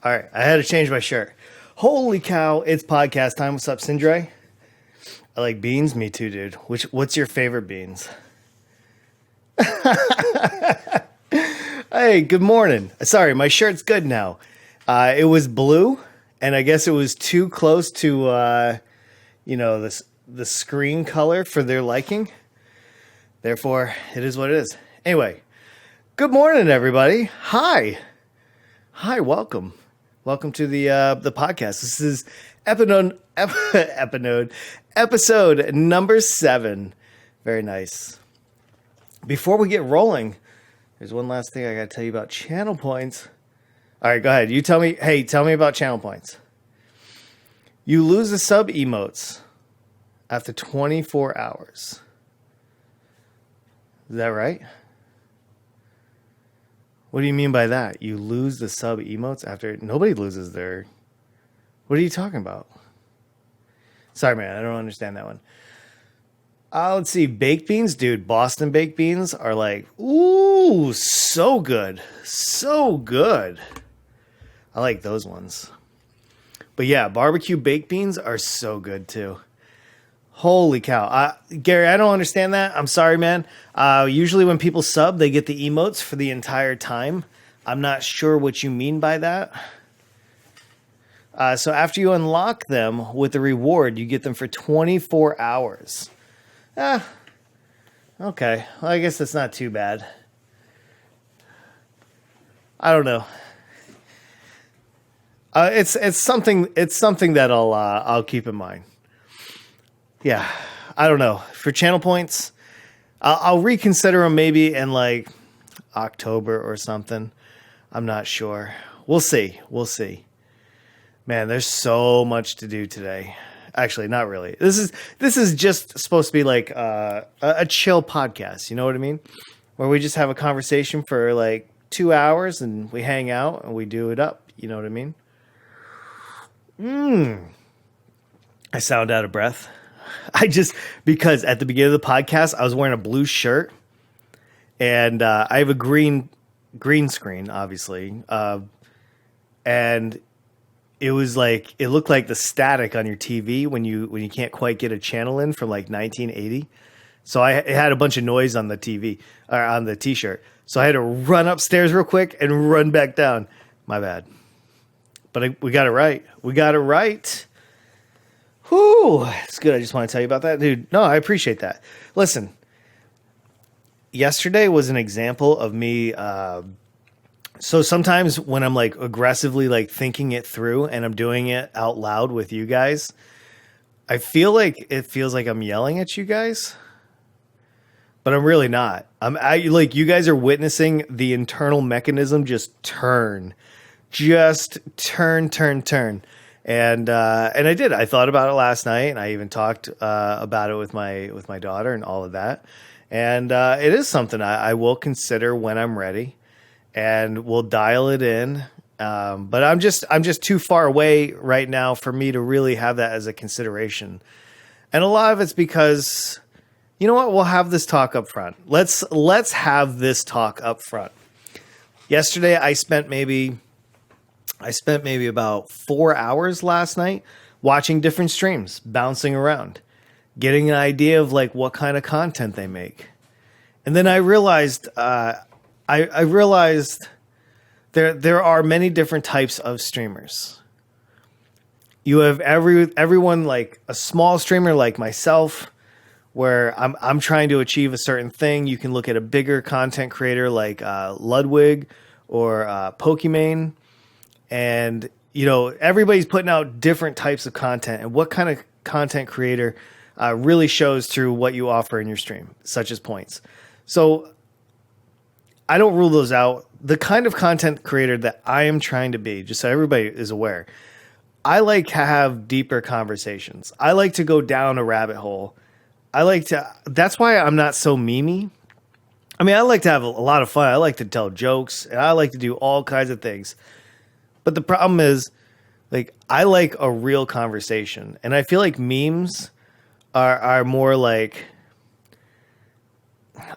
All right, I had to change my shirt. Holy cow, it's podcast time. What's up, Sindre? I like beans. Me too, dude. What's your favorite beans? Hey, good morning. Sorry, my shirt's good now. It was blue, and I guess it was too close to, the screen color for their liking. Therefore, it is what it is. Anyway, good morning, everybody. Hi, welcome. Welcome to the podcast. This is episode number 7. Very nice. Before we get rolling, there's one last thing I got to tell you about channel points. All right, go ahead. You tell me. Hey, tell me about channel points. You lose the sub emotes after 24 hours. Is that right? What do you mean by that? You lose the sub emotes after... Nobody loses their... What are you talking about? Sorry, man. I don't understand that one. Let's see. Baked beans. Dude, Boston baked beans are like... Ooh, so good. So good. I like those ones. But yeah, barbecue baked beans are so good too. Holy cow. Gary, I don't understand that. I'm sorry, man. Usually when people sub, they get the emotes for the entire time. I'm not sure what you mean by that. So after you unlock them with the reward, you get them for 24 hours. Okay. Well, I guess that's not too bad. I don't know. It's something that I'll keep in mind. Yeah, I don't know. For channel points, I'll reconsider them maybe in like October or something. I'm not sure. We'll see. Man, there's so much to do today. Actually, not really. This is just supposed to be like a chill podcast. You know what I mean? Where we just have a conversation for like 2 hours and we hang out and we do it up. You know what I mean? I sound out of breath. Because at the beginning of the podcast, I was wearing a blue shirt and I have a green screen, obviously. And it was like, it looked like the static on your TV when you can't quite get a channel in from like 1980. So it had a bunch of noise on the TV or on the t-shirt. So I had to run upstairs real quick and run back down. My bad. But we got it right. Whew, it's good. I just want to tell you about that, dude. No, I appreciate that. Listen, yesterday was an example of me. So sometimes when I'm like aggressively like thinking it through and I'm doing it out loud with you guys, I feel like it feels like I'm yelling at you guys, but I'm really not. Like you guys are witnessing the internal mechanism just turn. And I did. I thought about it last night, and I even talked about it with my daughter and all of that. And it is something I will consider when I'm ready, and we'll dial it in. But I'm just too far away right now for me to really have that as a consideration. And a lot of it's because, you know what? We'll have this talk up front. Let's have this talk up front. Yesterday, I spent maybe about 4 hours last night watching different streams, bouncing around, getting an idea of like what kind of content they make. And then I realized, I realized there are many different types of streamers. You have everyone like a small streamer like myself, where I'm trying to achieve a certain thing. You can look at a bigger content creator like Ludwig or Pokimane. And, you know, everybody's putting out different types of content, and what kind of content creator really shows through what you offer in your stream, such as points. So I don't rule those out. The kind of content creator that I am trying to be, just so everybody is aware, I like to have deeper conversations. I like to go down a rabbit hole. That's why I'm not so memey. I mean, I like to have a lot of fun. I like to tell jokes, and I like to do all kinds of things. But the problem is, like, I like a real conversation. And I feel like memes are more like,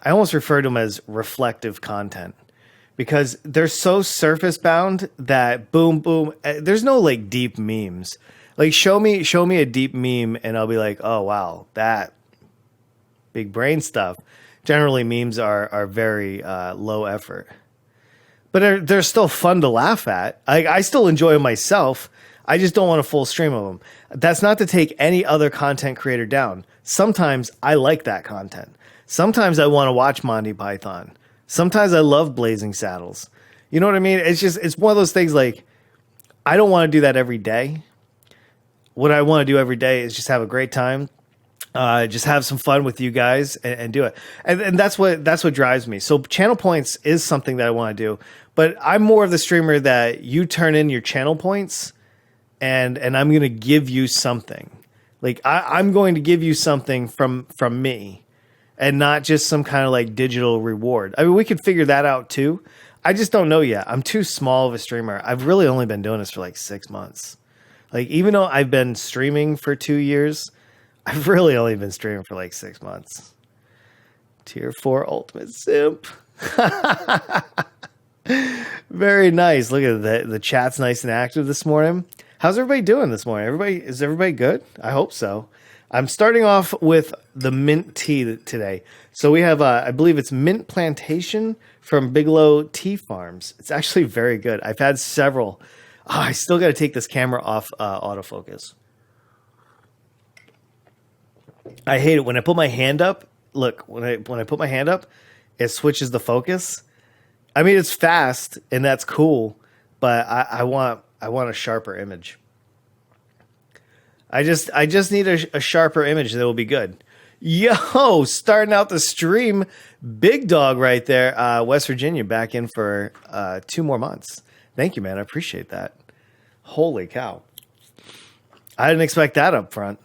I almost refer to them as reflective content. because they're so surface bound that boom, boom. There's no like deep memes. Like show me a deep meme and I'll be like, oh wow, that big brain stuff. Generally, memes are very low effort, but they're still fun to laugh at. I still enjoy them myself. I just don't want a full stream of them. That's not to take any other content creator down. Sometimes I like that content. Sometimes I want to watch Monty Python. Sometimes I love Blazing Saddles. You know what I mean? It's one of those things like I don't want to do that every day. What I want to do every day is just have a great time. Just have some fun with you guys and do it. And that's what drives me. So channel points is something that I want to do, but I'm more of the streamer that you turn in your channel points and I'm going to give you something. Like I'm going to give you something from me and not just some kind of like digital reward. I mean, we could figure that out too. I just don't know yet. I'm too small of a streamer. I've really only been doing this for like 6 months. Like, even though I've been streaming for 2 years, I've really only been streaming for like 6 months. Tier 4 Ultimate Simp. Very nice. Look at the chat's nice and active this morning. How's everybody doing this morning? Is everybody good? I hope so. I'm starting off with the mint tea today. So we have, I believe it's Mint Plantation from Bigelow Tea Farms. It's actually very good. I've had several. Oh, I still got to take this camera off autofocus. I hate it when I put my hand up. Look, when I put my hand up, it switches the focus. I mean, it's fast and that's cool, but I want a sharper image. I just need a sharper image that will be good. Yo, starting out the stream, big dog right there. West Virginia back in for 2 more months. Thank you, man. I appreciate that. Holy cow. I didn't expect that up front.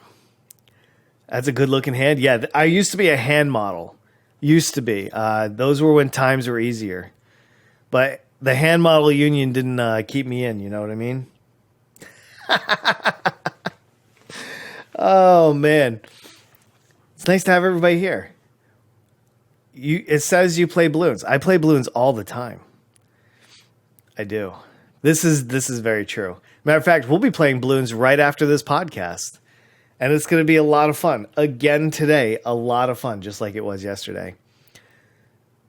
That's a good looking hand. Yeah, I used to be a hand model. Used to be. Those were when times were easier. But the hand model union didn't keep me in. You know what I mean? Oh, man. It's nice to have everybody here. It says you play balloons. I play balloons all the time. I do. This is very true. Matter of fact, we'll be playing balloons right after this podcast. And it's going to be a lot of fun. Again today, a lot of fun, just like it was yesterday.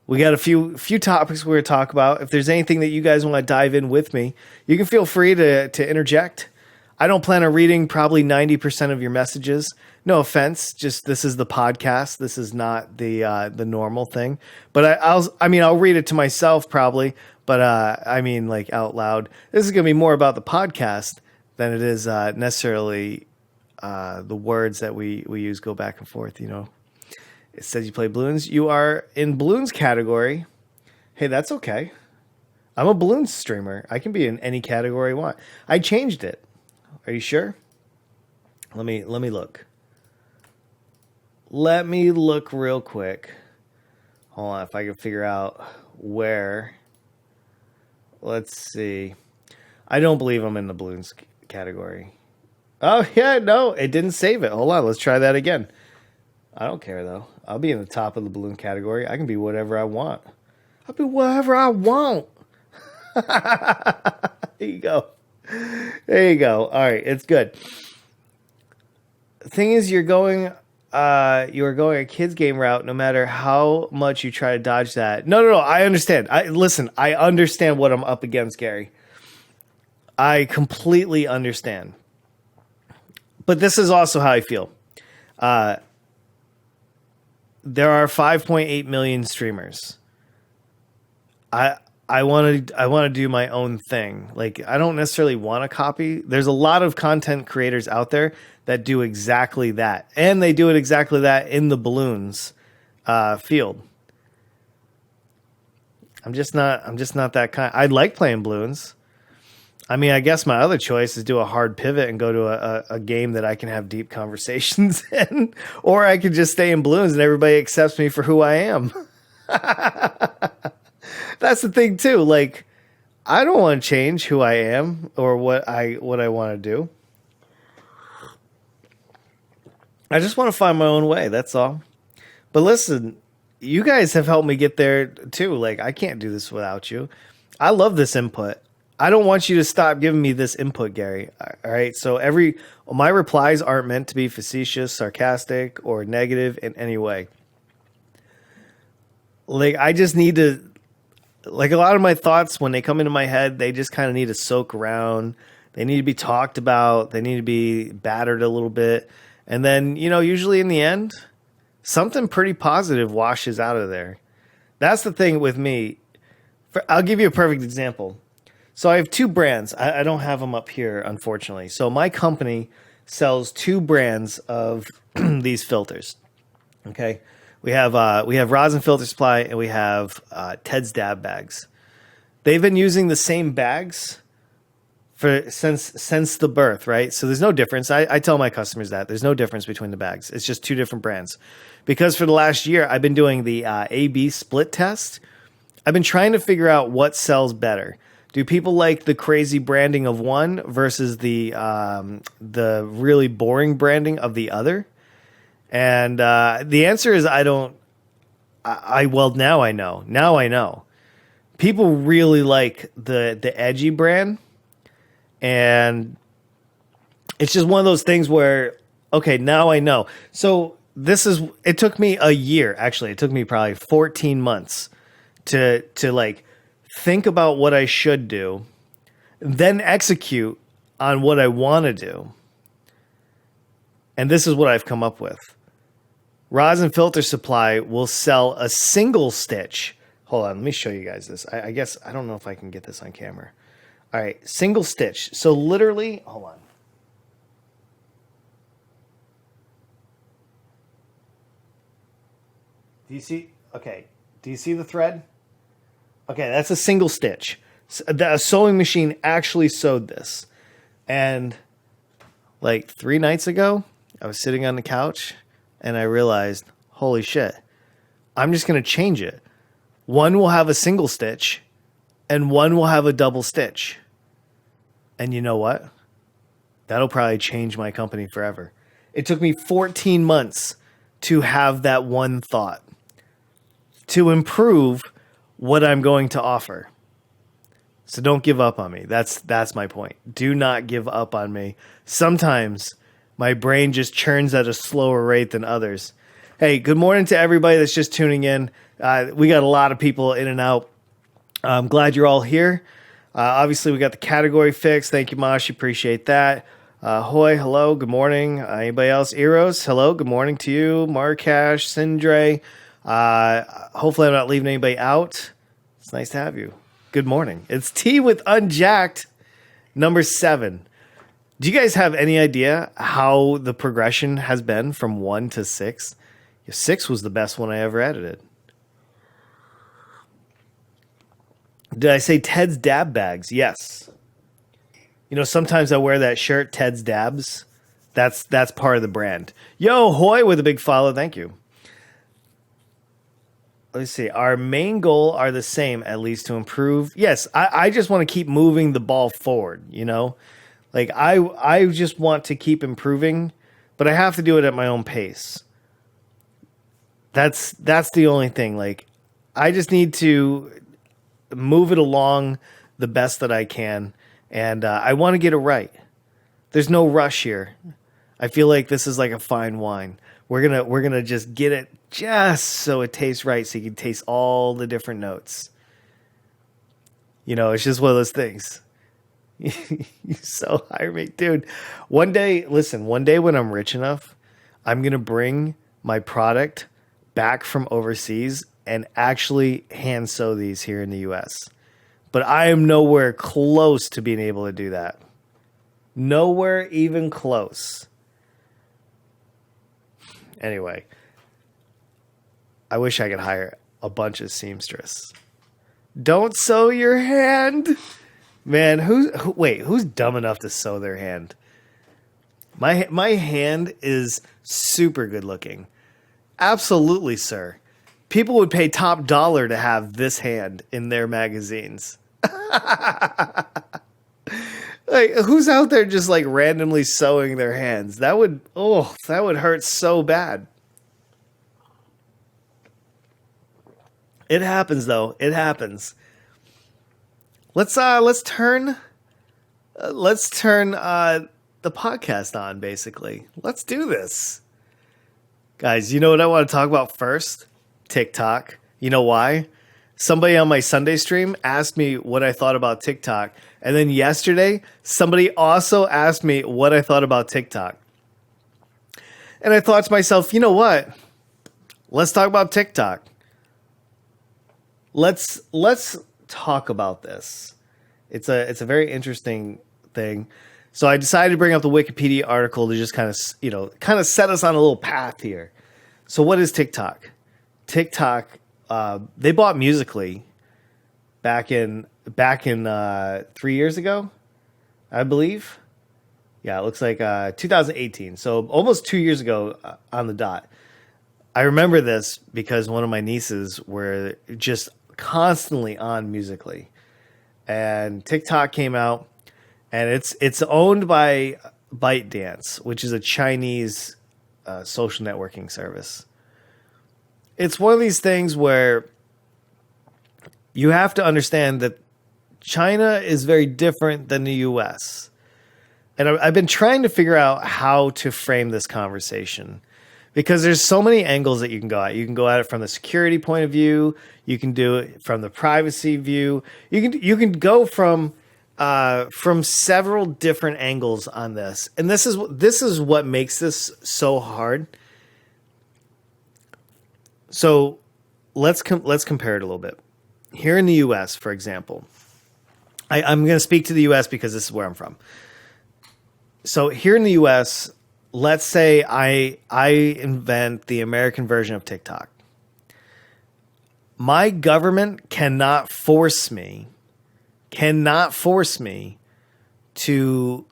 We got a few topics we're going to talk about. If there's anything that you guys want to dive in with me, you can feel free to interject. I don't plan on reading probably 90% of your messages. No offense, just this is the podcast. This is not the normal thing. But I'll read it to myself probably. But I mean, like out loud. This is going to be more about the podcast than it is necessarily the words that we use go back and forth. You know, it says you play balloons. You are in balloons category. Hey, that's okay. I'm a balloons streamer. I can be in any category I want. I changed it. Are you sure? Let me look. Let me look real quick. Hold on, if I can figure out where. Let's see. I don't believe I'm in the balloons category. Oh, yeah, no, it didn't save it. Hold on, let's try that again. I don't care, though. I'll be in the top of the balloon category. I can be whatever I want. I'll be whatever I want. There you go. There you go. All right, it's good. The thing is, you are going a kids game route no matter how much you try to dodge that. No, I understand. I understand what I'm up against, Gary. I completely understand. But this is also how I feel. There are 5.8 million streamers. I want to do my own thing. Like, I don't necessarily want to copy. There's a lot of content creators out there that do exactly that, and they do it exactly that in the balloons field. I'm just not that kind. I like playing balloons. I mean, I guess my other choice is do a hard pivot and go to a game that I can have deep conversations in, or I could just stay in balloons and everybody accepts me for who I am. That's the thing too. Like, I don't want to change who I am or what I want to do. I just want to find my own way. That's all. But listen, you guys have helped me get there too. Like, I can't do this without you. I love this input. I don't want you to stop giving me this input, Gary. All right. So my replies aren't meant to be facetious, sarcastic, or negative in any way. Like, I just need to, like, a lot of my thoughts when they come into my head, they just kind of need to soak around. They need to be talked about. They need to be battered a little bit. And then, usually in the end, something pretty positive washes out of there. That's the thing with me. I'll give you a perfect example. So I have two brands. I don't have them up here, unfortunately. So my company sells two brands of these filters. Okay, we have Rosin Filter Supply and we have Ted's Dab Bags. They've been using the same bags since the birth, right? So there's no difference. I tell my customers that there's no difference between the bags. It's just two different brands. Because for the last year, I've been doing the A/B split test. I've been trying to figure out what sells better. Do people like the crazy branding of one versus the really boring branding of the other? And the answer is I don't. Well, now I know. Now I know. People really like the edgy brand, and it's just one of those things where, okay, now I know. So it took me a year. Actually, it took me probably 14 months to like think about what I should do, then execute on what I want to do. And this is what I've come up with. Rosin Filter Supply will sell a single stitch. Hold on, let me show you guys this. I guess, I don't know if I can get this on camera. All right, single stitch. So literally, hold on. Do you see? Okay, do you see the thread? Okay, that's a single stitch. A sewing machine actually sewed this. And like 3 nights ago, I was sitting on the couch and I realized, holy shit, I'm just going to change it. One will have a single stitch and one will have a double stitch. And you know what? That'll probably change my company forever. It took me 14 months to have that one thought, to improve what I'm going to offer. So don't give up on me. That's my point. Do not give up on me. Sometimes my brain just churns at a slower rate than others. Hey, good morning to everybody that's just tuning in. We got a lot of people in and out. I'm glad you're all here. Obviously, we got the category fixed. Thank you, Mosh. Appreciate that. Hoy, hello. Good morning. Anybody else? Eros, hello. Good morning to you. Markash, Sindre. Hopefully I'm not leaving anybody out. It's nice to have you. Good morning. It's Tea with Unjacked, number 7. Do you guys have any idea how the progression has been from 1 to 6? 6 was the best one I ever edited. Did I say Ted's Dab Bags? Yes. Sometimes I wear that shirt, Ted's Dabs. That's part of the brand. Yo, Hoy with a big follow. Thank you. Let's see. Our main goal are the same, at least to improve. Yes, I just want to keep moving the ball forward, Like, I just want to keep improving, but I have to do it at my own pace. That's the only thing. Like, I just need to move it along the best that I can, and I want to get it right. There's no rush here. I feel like this is like a fine wine. We're gonna just get it just so it tastes right, so you can taste all the different notes. It's just one of those things. You so hire me, dude. One day when I'm rich enough, I'm gonna bring my product back from overseas and actually hand sew these here in the US. But I am nowhere close to being able to do that. Nowhere even close. Anyway, I wish I could hire a bunch of seamstress. Don't sew your hand. Man, who's dumb enough to sew their hand? My hand is super good looking. Absolutely, sir. People would pay top dollar to have this hand in their magazines. Like, who's out there just like randomly sewing their hands? That would hurt so bad. It happens though. It happens. Let's turn the podcast on. Basically, let's do this, guys. You know what I want to talk about first? TikTok. You know why? Somebody on my Sunday stream asked me what I thought about TikTok, and then yesterday somebody also asked me what I thought about TikTok, and I thought to myself, you know what? Let's talk about TikTok. Let's talk about this. It's a very interesting thing. So I decided to bring up the Wikipedia article to just kind of set us on a little path here. So what is TikTok? TikTok, they bought Musical.ly back in 3 years ago, I believe. Yeah, it looks like 2018. So almost 2 years ago on the dot. I remember this because one of my nieces were just constantly on Musical.ly, and TikTok came out, and it's owned by ByteDance, which is a Chinese social networking service. It's one of these things where you have to understand that China is very different than the US. And I've been trying to figure out how to frame this conversation, because there's so many angles that you can go at. You can go at it from the security point of view. You can do it from the privacy view. You can go from several different angles on this. And this is what makes this so hard. So let's compare it a little bit. Here in the U.S., for example, I'm going to speak to the U.S. because this is where I'm from. So here in the U.S., let's say I invent the American version of TikTok. My government cannot force me to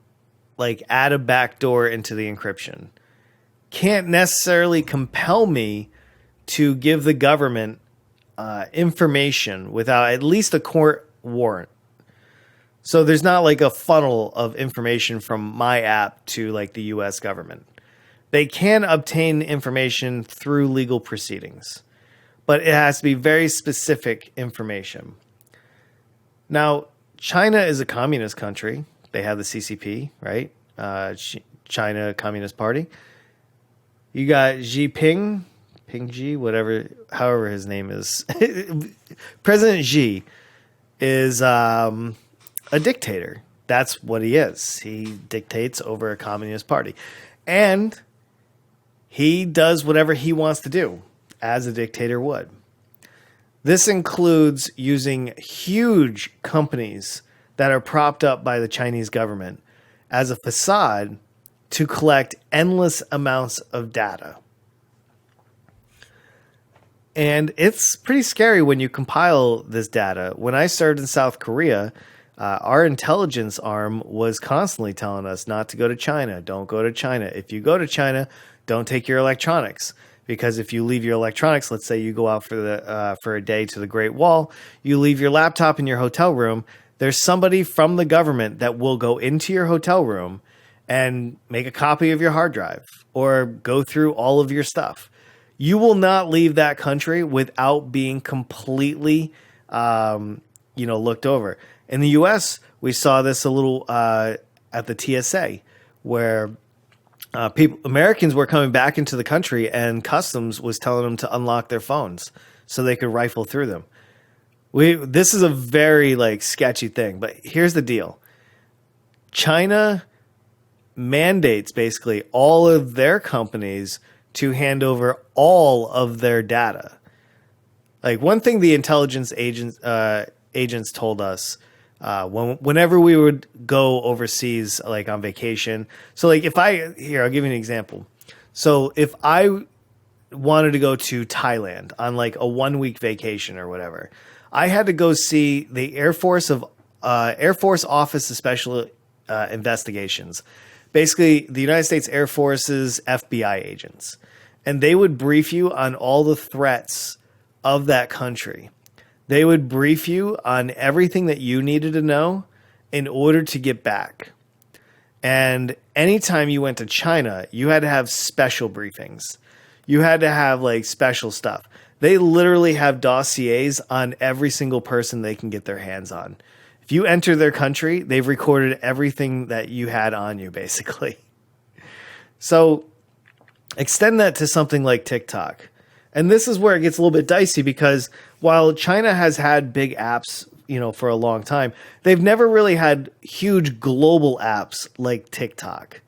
like add a backdoor into the encryption. Can't necessarily compel me to give the government information without at least a court warrant. So there's not like a funnel of information from my app to like the US government. They can obtain information through legal proceedings, but it has to be very specific information. Now, China is a communist country. They have the CCP, right? China Communist Party. You got Xi Ping Xi, however his name is. President Xi is a dictator. That's what he is. He dictates over a communist party. And he does whatever he wants to do, as a dictator would. This includes using huge companies that are propped up by the Chinese government as a facade to collect endless amounts of data. And it's pretty scary when you compile this data. When I served in South Korea, our intelligence arm was constantly telling us not to go to China. Don't go to China. If you go to China, don't take your electronics. Because if you leave your electronics, let's say you go out for a day to the Great Wall, you leave your laptop in your hotel room, there's somebody from the government that will go into your hotel room and make a copy of your hard drive or go through all of your stuff. You will not leave that country without being completely, looked over. In the U.S., we saw this a little at the TSA, where Americans were coming back into the country, and customs was telling them to unlock their phones so they could rifle through them. This is a very sketchy thing, but here's the deal: China mandates basically all of their companies to hand over all of their data. Like, one thing the intelligence agents told us whenever we would go overseas, like on vacation. So I'll give you an example. So if I wanted to go to Thailand on like a 1 week vacation or whatever, I had to go see the Air Force Office of Special Investigations, basically the United States Air Force's FBI agents. And they would brief you on all the threats of that country. They would brief you on everything that you needed to know in order to get back. And anytime you went to China, you had to have special briefings. You had to have special stuff. They literally have dossiers on every single person they can get their hands on. If you enter their country, they've recorded everything that you had on you, basically. So extend that to something like TikTok. And this is where it gets a little bit dicey, because while China has had big apps, for a long time, they've never really had huge global apps like TikTok.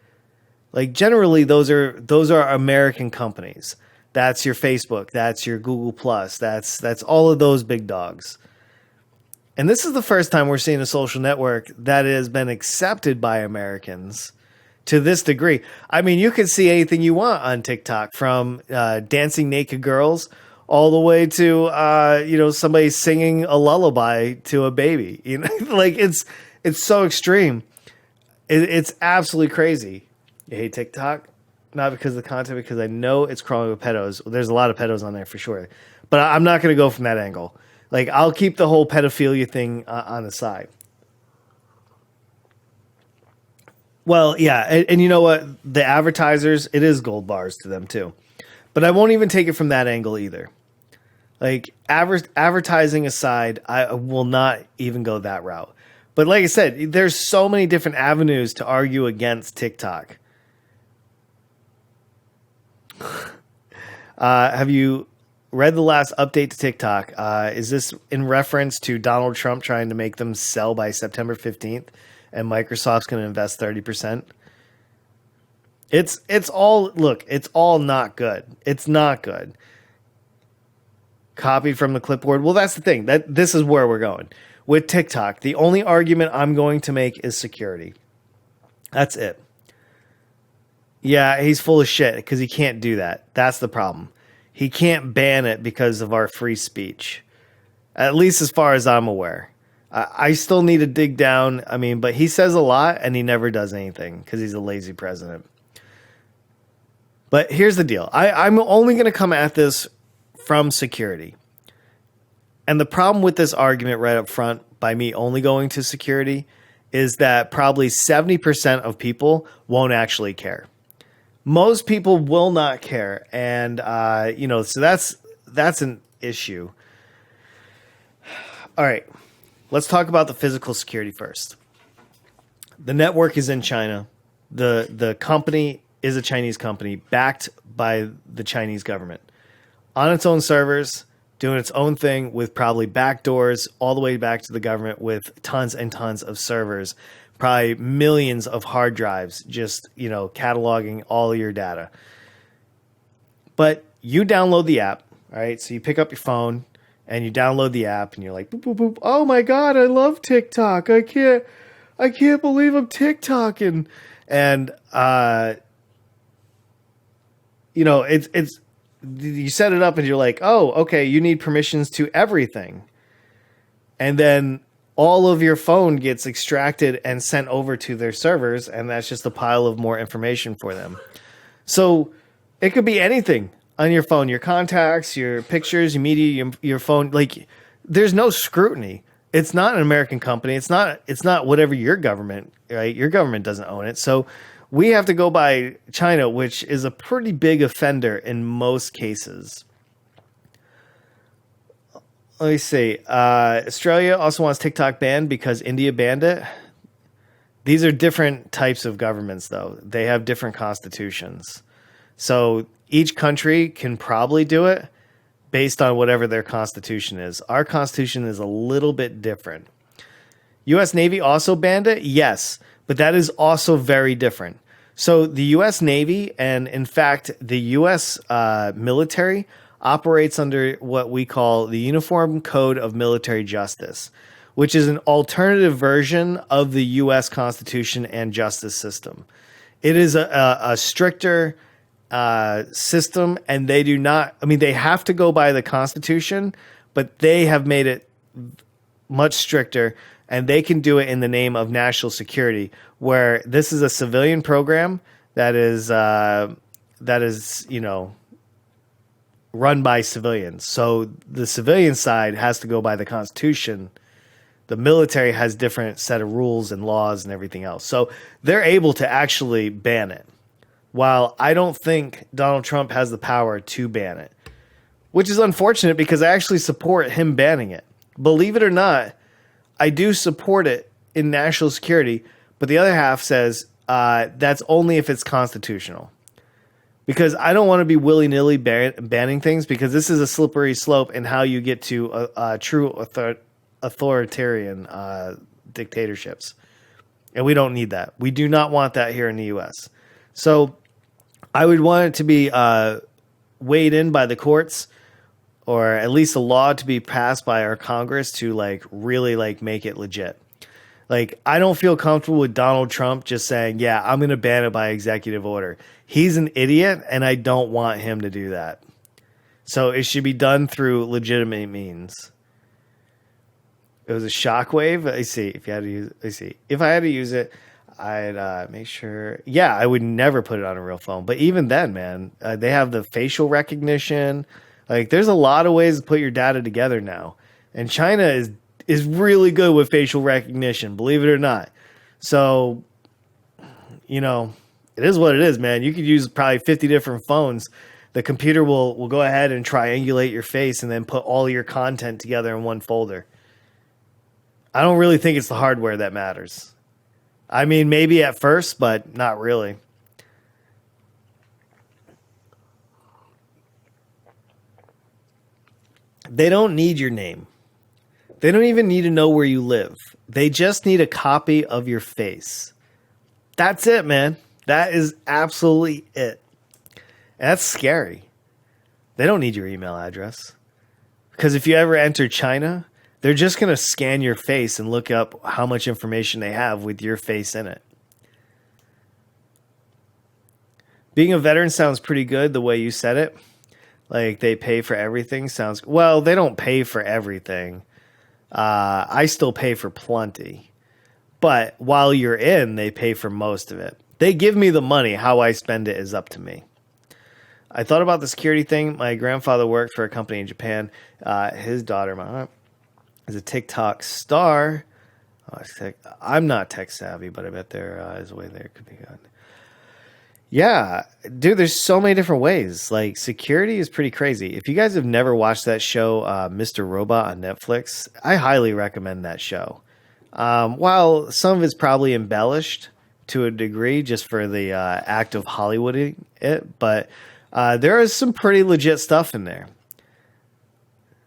Like generally those are American companies. That's your Facebook, that's your Google Plus, that's all of those big dogs. And this is the first time we're seeing a social network that has been accepted by Americans to this degree. I mean, you can see anything you want on TikTok, from dancing naked girls all the way to somebody singing a lullaby to a baby. Like it's so extreme. It's absolutely crazy. You hate TikTok? Not because of the content, because I know it's crawling with pedos. There's a lot of pedos on there for sure, but I'm not going to go from that angle. Like, I'll keep the whole pedophilia thing on the side. Well, yeah, and you know what? The advertisers, it is gold bars to them too. But I won't even take it from that angle either. Like, advertising aside, I will not even go that route. But like I said, there's so many different avenues to argue against TikTok. Have you read the last update to TikTok? Is this in reference to Donald Trump trying to make them sell by September 15th? And Microsoft's going to invest 30%. It's all not good. It's not good. Copied from the clipboard. Well, that's the thing. This is where we're going. With TikTok, the only argument I'm going to make is security. That's it. Yeah, he's full of shit because he can't do that. That's the problem. He can't ban it because of our free speech. At least as far as I'm aware. I still need to dig down. I mean, but he says a lot and he never does anything because he's a lazy president. But here's the deal. I'm only going to come at this from security. And the problem with this argument right up front, by me only going to security, is that probably 70% of people won't actually care. Most people will not care. And, so that's an issue. All right. Let's talk about the physical security first. The network is in China. The company is a Chinese company backed by the Chinese government on its own servers, doing its own thing with probably backdoors all the way back to the government with tons and tons of servers, probably millions of hard drives, just, cataloging all of your data. But you download the app, all right? So you pick up your phone, and you download the app and you're like, boop, boop, boop. Oh my God, I love TikTok. I can't believe I'm TikToking. And, it's, you set it up and you're like, oh, okay, you need permissions to everything. And then all of your phone gets extracted and sent over to their servers. And that's just a pile of more information for them. So it could be anything. On your phone, your contacts, your pictures, your media, your phone, like there's no scrutiny. It's not an American company. It's not whatever your government, right? Your government doesn't own it. So we have to go by China, which is a pretty big offender in most cases. Let me see. Australia also wants TikTok banned because India banned it. These are different types of governments, though. They have different constitutions. So each country can probably do it based on whatever their constitution is. Our constitution is a little bit different. U.S. Navy also banned it? Yes, but that is also very different. So the U.S. Navy, and in fact, the U.S. military operates under what we call the Uniform Code of Military Justice, which is an alternative version of the U.S. Constitution and justice system. It is a stricter system, and they do not, they have to go by the Constitution, but they have made it much stricter, and they can do it in the name of national security, where this is a civilian program that is run by civilians. So the civilian side has to go by the Constitution. The military has different set of rules and laws and everything else. So they're able to actually ban it. While I don't think Donald Trump has the power to ban it. which is unfortunate because I actually support him banning it. Believe it or not, I do support it in national security, but the other half says that's only if it's constitutional. Because I don't want to be willy-nilly banning things, because this is a slippery slope in how you get to a true authoritarian dictatorships. And we don't need that. We do not want that here in the U.S. So I would want it to be weighed in by the courts, or at least a law to be passed by our Congress to like really like make it legit. Like, I don't feel comfortable with Donald Trump just saying, yeah, I'm going to ban it by executive order. He's an idiot, and I don't want him to do that. So it should be done through legitimate means. It was a shockwave. I see. If I had to use it, I'd make sure. Yeah, I would never put it on a real phone. But even then, man, they have the facial recognition. Like, there's a lot of ways to put your data together now. And China is really good with facial recognition, believe it or not. So, you know, it is what it is, man. You could use probably 50 different phones. The computer will go ahead and triangulate your face and then put all your content together in one folder. I don't really think it's the hardware that matters. I mean, maybe at first, but not really. They don't need your name. They don't even need to know where you live. They just need a copy of your face. That's it, man. That is absolutely it. And that's scary. They don't need your email address. Because if you ever enter China, they're just going to scan your face and look up how much information they have with your face in it. Being a veteran sounds pretty good the way you said it. Like, they pay for everything sounds... Well, they don't pay for everything. I still pay for plenty. But while you're in, they pay for most of it. They give me the money. How I spend it is up to me. I thought about the security thing. My grandfather worked for a company in Japan. His daughter is a TikTok star. I'm not tech savvy, but I bet there is a way there could be good. Yeah, dude, there's so many different ways. Like, security is pretty crazy. If you guys have never watched that show, Mr. Robot on Netflix, I highly recommend that show. While some of it's probably embellished to a degree just for the act of Hollywooding it, but there is some pretty legit stuff in there.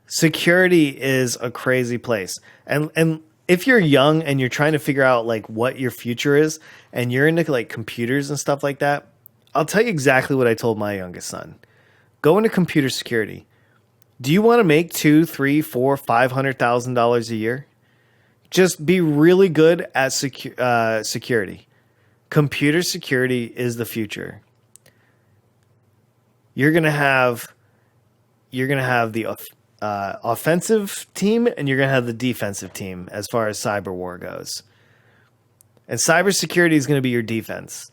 Security is a crazy place. And if you're young and you're trying to figure out like what your future is and you're into like computers and stuff like that, I'll tell you exactly what I told my youngest son. Go into computer security. Do you want to make $200,000, $300,000, $400,000, $500,000 a year? Just be really good at security. Computer security is the future. You're gonna have the offensive team, and you're gonna have the defensive team as far as cyber war goes. And cybersecurity is going to be your defense.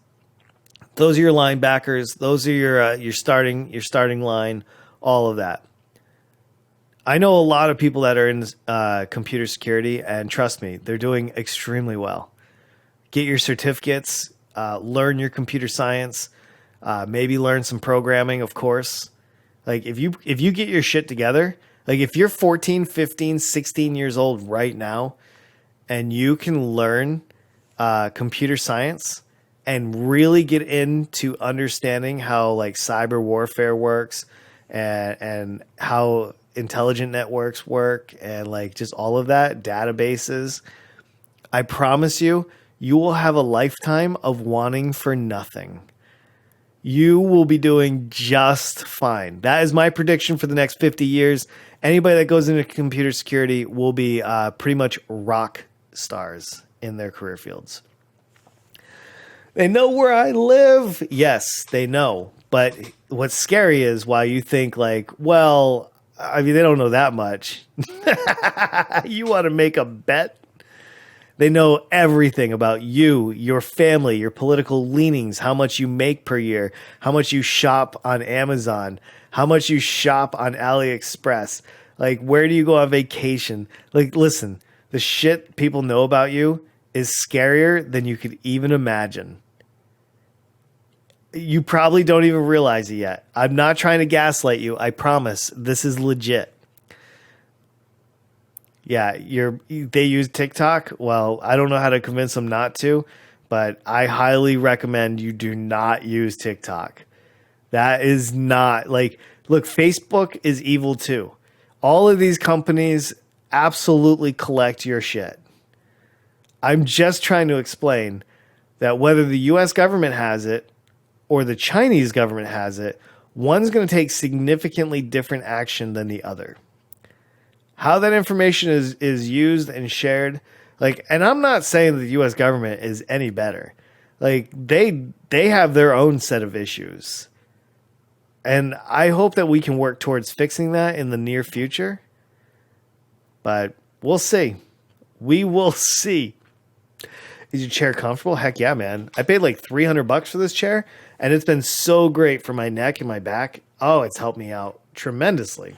Those are your linebackers. Those are your starting line. All of that. I know a lot of people that are in computer security, and trust me, they're doing extremely well. Get your certificates. Learn your computer science. Maybe learn some programming, of course. Like, if you get your shit together, like if you're 14, 15, 16 years old right now, and you can learn computer science and really get into understanding how like cyber warfare works and how intelligent networks work and like just all of that, databases, I promise you, you will have a lifetime of wanting for nothing. You will be doing just fine. That is my prediction for the next 50 years. Anybody that goes into computer security will be pretty much rock stars in their career fields. They know where I live. Yes, they know. But what's scary is why you think like, well, I mean, they don't know that much. You want to make a bet? They know everything about you, your family, your political leanings, how much you make per year, how much you shop on Amazon, how much you shop on AliExpress. Like, where do you go on vacation? Like, listen, the shit people know about you is scarier than you could even imagine. You probably don't even realize it yet. I'm not trying to gaslight you. I promise. This is legit. Yeah, they use TikTok. Well, I don't know how to convince them not to, but I highly recommend you do not use TikTok. That is not like, look, Facebook is evil too. All of these companies absolutely collect your shit. I'm just trying to explain that whether the US government has it or the Chinese government has it, one's going to take significantly different action than the other. How that information is used and shared, like, and I'm not saying that the US government is any better. Like, they have their own set of issues. And I hope that we can work towards fixing that in the near future. But we'll see. We will see. Is your chair comfortable? Heck yeah, man. I paid like $300 for this chair, and it's been so great for my neck and my back. Oh, it's helped me out tremendously.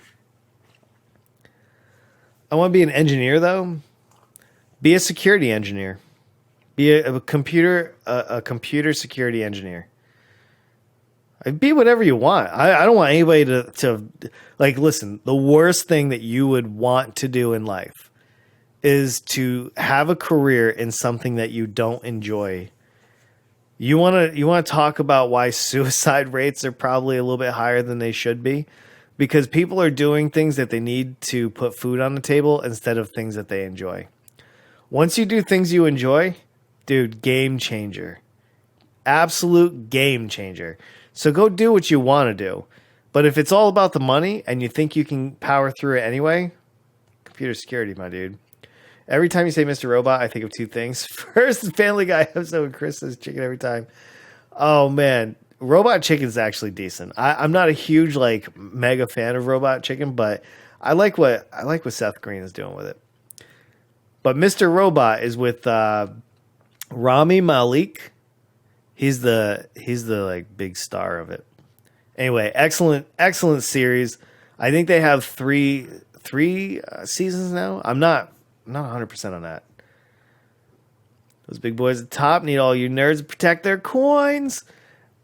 I want to be an engineer, though. Be a security engineer. Be a computer security engineer. Be whatever you want. I don't want anybody to like, listen, the worst thing that you would want to do in life is to have a career in something that you don't enjoy. You want to talk about why suicide rates are probably a little bit higher than they should be, because people are doing things that they need to put food on the table instead of things that they enjoy. Once you do things you enjoy, dude, game changer. Absolute game changer. So go do what you want to do. But if it's all about the money and you think you can power through it anyway, computer security, my dude. Every time you say Mr. Robot, I think of two things. First, the Family Guy episode with Chris says chicken every time. Oh, man. Robot Chicken's actually decent. I'm not a huge, like, mega fan of Robot Chicken, but I like what Seth Green is doing with it. But Mr. Robot is with Rami Malek. He's the like big star of it. Anyway, excellent series. I think they have three seasons now. I'm not 100% on that. Those big boys at the top need all you nerds to protect their coins.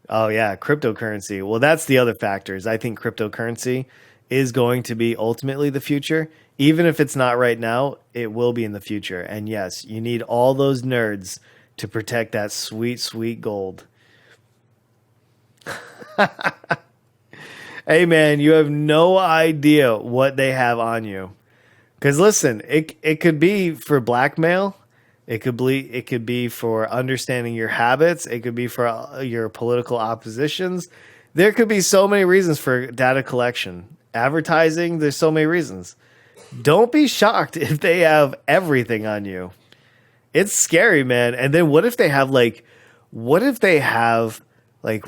Oh yeah, cryptocurrency. Well, that's the other factors. I think cryptocurrency is going to be ultimately the future. Even if it's not right now, it will be in the future. And yes, you need all those nerds to protect that sweet, sweet gold. Hey man, you have no idea what they have on you. Because listen, it could be for blackmail. It could be for understanding your habits. It could be for your political oppositions. There could be so many reasons for data collection. Advertising, there's so many reasons. Don't be shocked if they have everything on you. It's scary, man. And then what if they have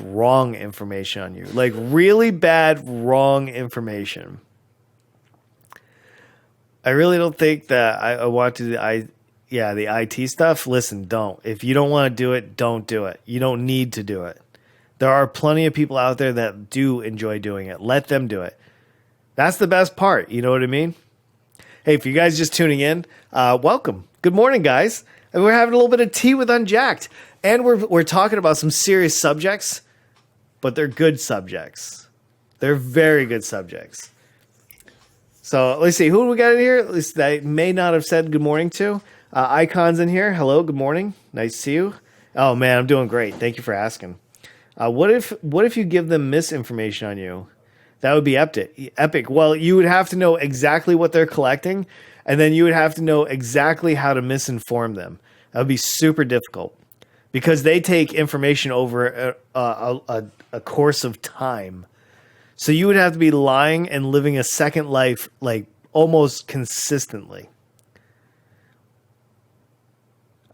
wrong information on you? Like really bad wrong information. I really don't think that I want to the IT stuff. Listen, don't. If you don't want to do it, don't do it. You don't need to do it. There are plenty of people out there that do enjoy doing it. Let them do it. That's the best part. You know what I mean? Hey, if you guys just tuning in, welcome. Good morning, guys. And we're having a little bit of tea with Unjacked. And we're talking about some serious subjects, but they're good subjects. They're very good subjects. So let's see. Who do we got in here? At least I may not have said good morning to. Icon's in here. Hello, good morning. Nice to see you. Oh, man, I'm doing great. Thank you for asking. What if you give them misinformation on you? That would be epic. Well, you would have to know exactly what they're collecting, and then you would have to know exactly how to misinform them. That would be super difficult because they take information over a course of time. So you would have to be lying and living a second life like almost consistently.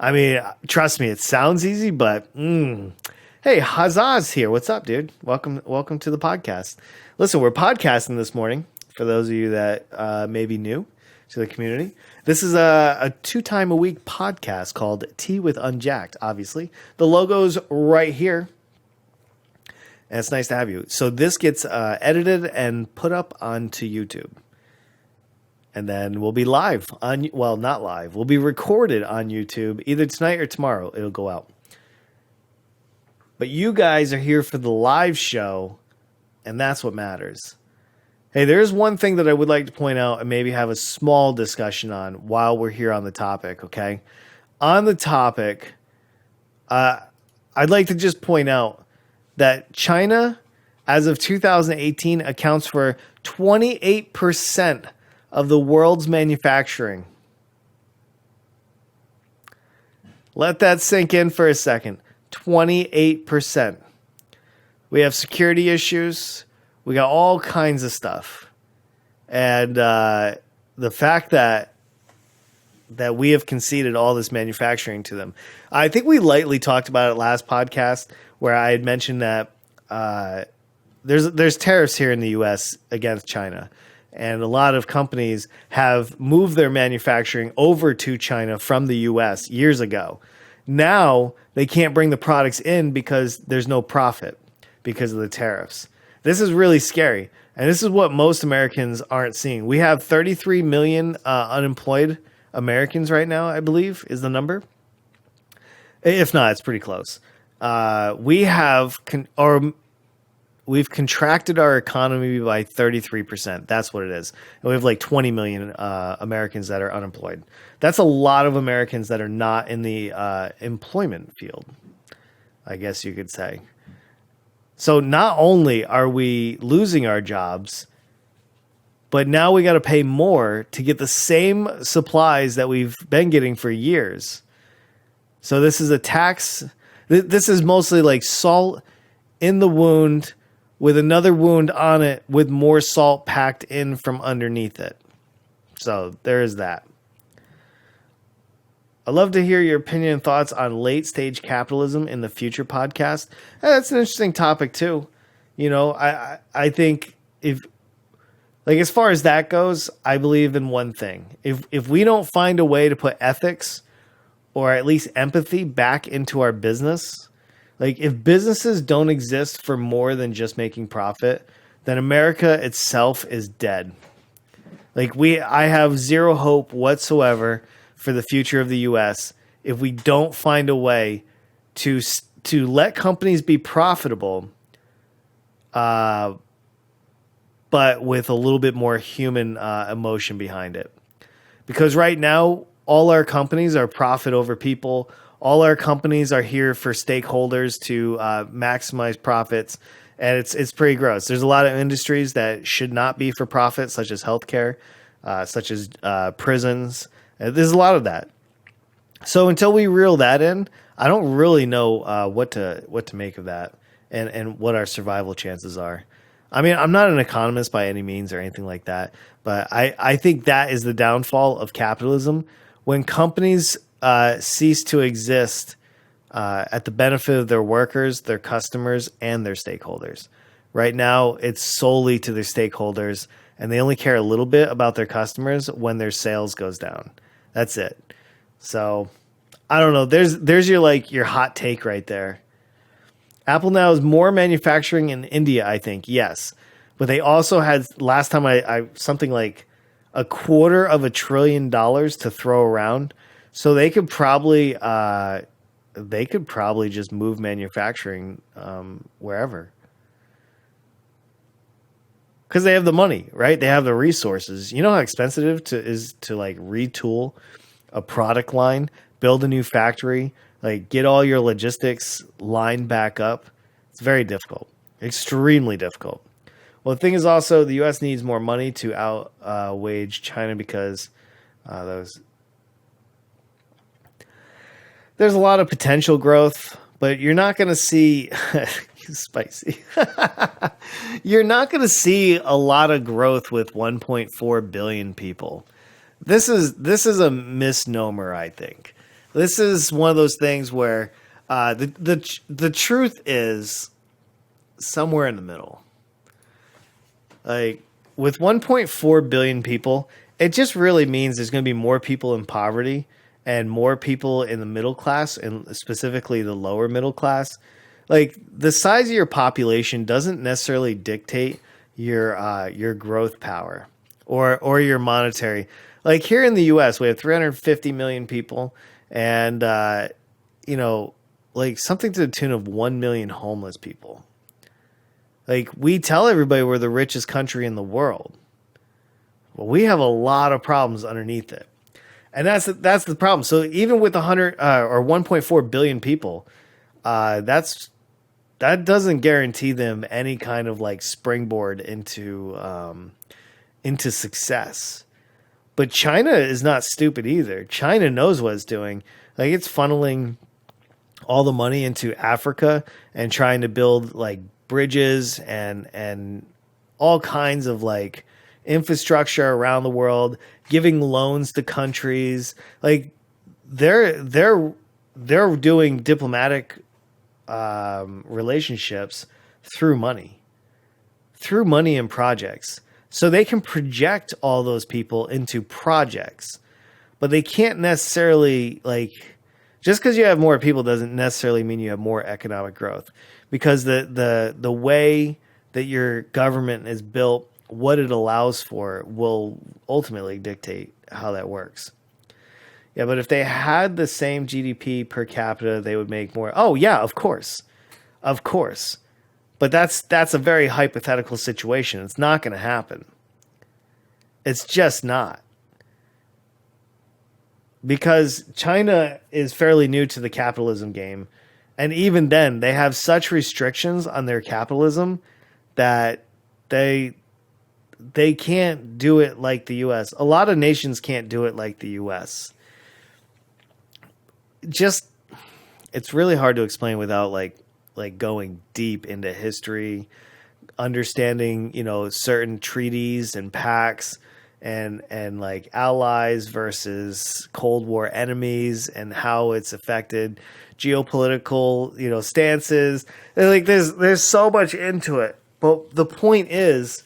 I mean, trust me, it sounds easy, but hey, Hazaz here. What's up, dude? Welcome to the podcast. Listen, we're podcasting this morning for those of you that may be new to the community. This is a 2-time-a-week podcast called Tea with Unjacked, obviously. The logo's right here. And it's nice to have you. So this gets edited and put up onto YouTube. And then we'll be live not live. We'll be recorded on YouTube either tonight or tomorrow. It'll go out. but you guys are here for the live show, and that's what matters. Hey, there's one thing that I would like to point out and maybe have a small discussion on while we're here on the topic, okay? On the topic, I'd like to just point out that China, as of 2018, accounts for 28% of the world's manufacturing. Let that sink in for a second. 28%. We have security issues. We got all kinds of stuff. And the fact that we have conceded all this manufacturing to them. I think we lightly talked about it last podcast where I had mentioned that there's tariffs here in the U.S. against China. And a lot of companies have moved their manufacturing over to China from the U.S. years ago. Now they can't bring the products in because there's no profit because of the tariffs. This is really scary. And this is what most Americans aren't seeing. We have 33 million unemployed Americans right now, I believe, is the number. If not, it's pretty close. We've contracted our economy by 33%. That's what it is. And we have like 20 million Americans that are unemployed. That's a lot of Americans that are not in the employment field, I guess you could say. So not only are we losing our jobs, but now we got to pay more to get the same supplies that we've been getting for years. So this is a tax. This is mostly like salt in the wound with another wound on it with more salt packed in from underneath it. So there is that. I'd love to hear your opinion and thoughts on late stage capitalism in the future podcast. That's an interesting topic too. You know, I think as far as that goes, I believe in one thing. If we don't find a way to put ethics or at least empathy back into our business, like if businesses don't exist for more than just making profit, then America itself is dead. I have zero hope whatsoever for the future of the U.S. if we don't find a way to let companies be profitable, but with a little bit more human emotion behind it. Because right now, all our companies are profit over people. All our companies are here for stakeholders to maximize profits. And it's pretty gross. There's a lot of industries that should not be for profit, such as healthcare, such as prisons. There's a lot of that. So until we reel that in, I don't really know what to make of that and what our survival chances are. I mean, I'm not an economist by any means or anything like that, but I think that is the downfall of capitalism. When companies cease to exist at the benefit of their workers, their customers, and their stakeholders. Right now, it's solely to their stakeholders, and they only care a little bit about their customers when their sales goes down. That's it. So, I don't know. There's your hot take right there. Apple now has more manufacturing in India, I think. Yes. But they also had, last time I something like $250 billion to throw around. So they could probably just move manufacturing wherever. Because they have the money, right? They have the resources. You know how expensive it is to retool a product line, build a new factory, get all your logistics lined back up. It's very difficult, extremely difficult. Well, the thing is also the U.S. needs more money to outwage China because there's a lot of potential growth, but you're not going to see spicy. You're not going to see a lot of growth with 1.4 billion people. This is a misnomer, I think. This is one of those things where the truth is somewhere in the middle. With 1.4 billion people, it just really means there's going to be more people in poverty and more people in the middle class, and specifically the lower middle class. The size of your population doesn't necessarily dictate your growth power or your monetary. Here in the U.S., we have 350 million people, and like something to the tune of 1 million homeless people. Like, we tell everybody we're the richest country in the world. Well, we have a lot of problems underneath it. And that's the problem. So even with 100 or 1.4 billion people, that doesn't guarantee them any kind of like springboard into success. But China is not stupid either. China knows what it's doing. Like, it's funneling all the money into Africa and trying to build like bridges and all kinds of like infrastructure around the world, giving loans to countries. Like, they're doing diplomatic relationships through money and projects. So they can project all those people into projects, but they can't necessarily, like, just because you have more people doesn't necessarily mean you have more economic growth, because the way that your government is built, what it allows for, will ultimately dictate how that works. Yeah, but if they had the same GDP per capita, they would make more. Oh yeah, of course. But that's a very hypothetical situation. It's not going to happen. It's just not. Because China is fairly new to the capitalism game. And even then, they have such restrictions on their capitalism that they can't do it like the US. A lot of nations can't do it like the US. Just, it's really hard to explain without like going deep into history, understanding, certain treaties and pacts and like allies versus Cold War enemies and how it's affected geopolitical, stances. And like there's so much into it. But the point is,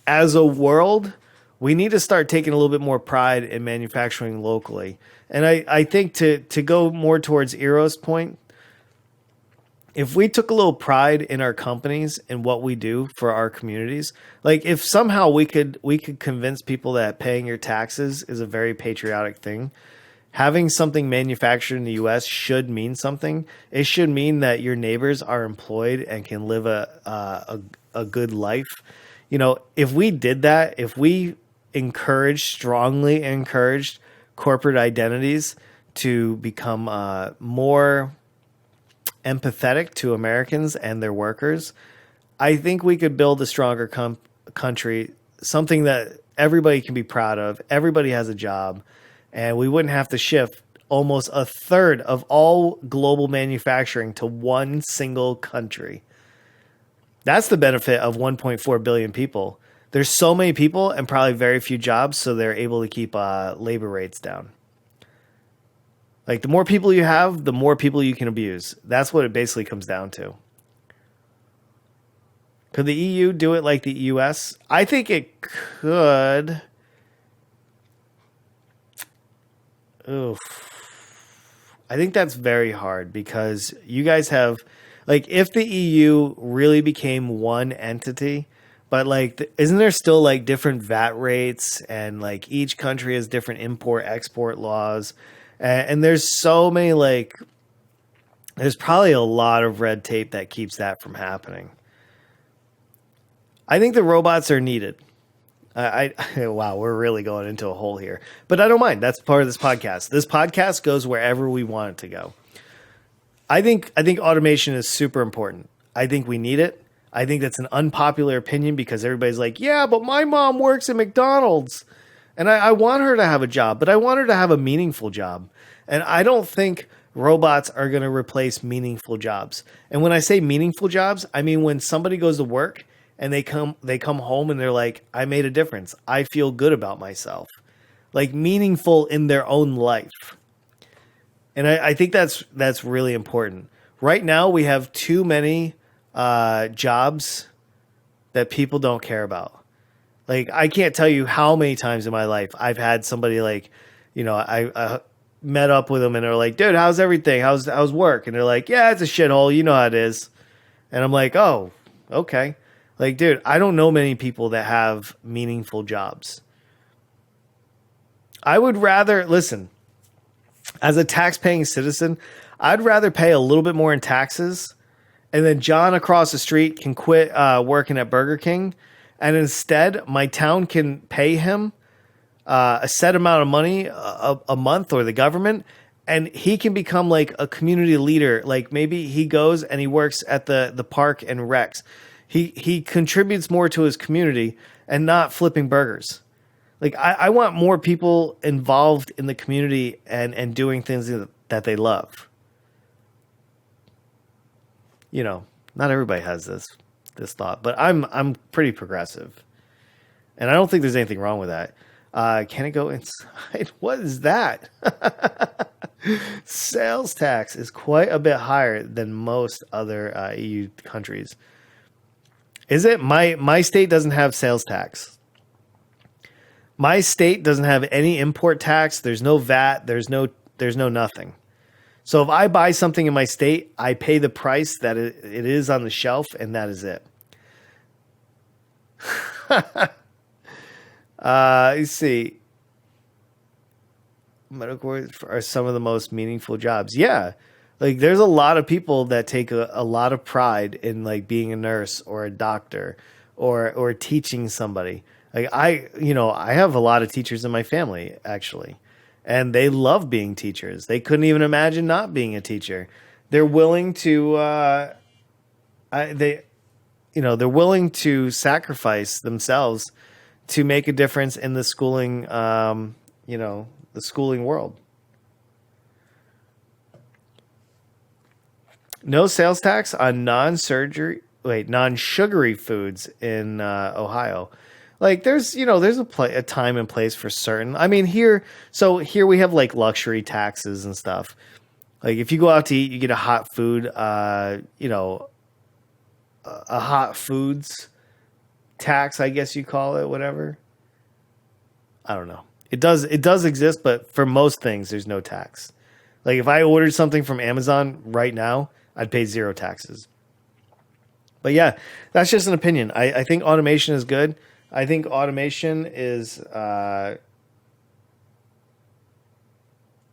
as a world, we need to start taking a little bit more pride in manufacturing locally. And I think to go more towards Eero's point, if we took a little pride in our companies and what we do for our communities, like if somehow we could convince people that paying your taxes is a very patriotic thing, having something manufactured in the US should mean something. It should mean that your neighbors are employed and can live a good life. If we did that, if we strongly encouraged corporate identities to become more empathetic to Americans and their workers, I think we could build a stronger country, something that everybody can be proud of. Everybody has a job, and we wouldn't have to shift almost a third of all global manufacturing to one single country. That's the benefit of 1.4 billion people. There's so many people and probably very few jobs, so they're able to keep labor rates down. Like, the more people you have, the more people you can abuse. That's what it basically comes down to. Could the EU do it like the US? I think it could. Oof. I think that's very hard because you guys have, like, if the EU really became one entity, but like, isn't there still like different VAT rates and like each country has different import-export laws? And there's so many, like, there's probably a lot of red tape that keeps that from happening. I think the robots are needed. Wow, we're really going into a hole here, but I don't mind. That's part of this podcast. This podcast goes wherever we want it to go. I think automation is super important. I think we need it. I think that's an unpopular opinion because everybody's like, yeah, but my mom works at McDonald's. And I want her to have a job, but I want her to have a meaningful job. And I don't think robots are going to replace meaningful jobs. And when I say meaningful jobs, I mean when somebody goes to work and they come home and they're like, I made a difference. I feel good about myself. Like, meaningful in their own life. And I think that's really important. Right now, we have too many jobs that people don't care about. Like, I can't tell you how many times in my life I've had somebody like, I met up with them and they're like, dude, how's everything? How's work? And they're like, yeah, it's a shithole. You know how it is. And I'm like, oh, okay. Like, dude, I don't know many people that have meaningful jobs. I would rather, listen, as a tax-paying citizen, I'd rather pay a little bit more in taxes, and then John across the street can quit working at Burger King, and instead my town can pay him a set amount of money a month, or the government, and he can become like a community leader. Like maybe he goes and he works at the park and recs. He contributes more to his community and not flipping burgers. Like I want more people involved in the community and doing things that they love. You know, not everybody has this thought, but I'm pretty progressive, and I don't think there's anything wrong with that. Can it go inside? What is that? Sales tax is quite a bit higher than most other EU countries. Is it? My state doesn't have sales tax. My state doesn't have any import tax. There's no VAT. There's no nothing. So if I buy something in my state, I pay the price that it is on the shelf, and that is it. You see, medical are some of the most meaningful jobs. Yeah. Like there's a lot of people that take a lot of pride in like being a nurse or a doctor or teaching somebody. Like I have a lot of teachers in my family actually, and they love being teachers. They couldn't even imagine not being a teacher. They're willing to, they're willing to sacrifice themselves to make a difference in the schooling, the schooling world. No sales tax on non-sugary foods in Ohio. Like there's a time and place for certain. I mean here we have like luxury taxes and stuff. Like if you go out to eat, you get a hot food, a hot foods tax, I guess you call it, whatever. I don't know. It does exist, but for most things there's no tax. Like if I ordered something from Amazon right now, I'd pay zero taxes. But yeah, that's just an opinion. I think automation is good. I think automation is hold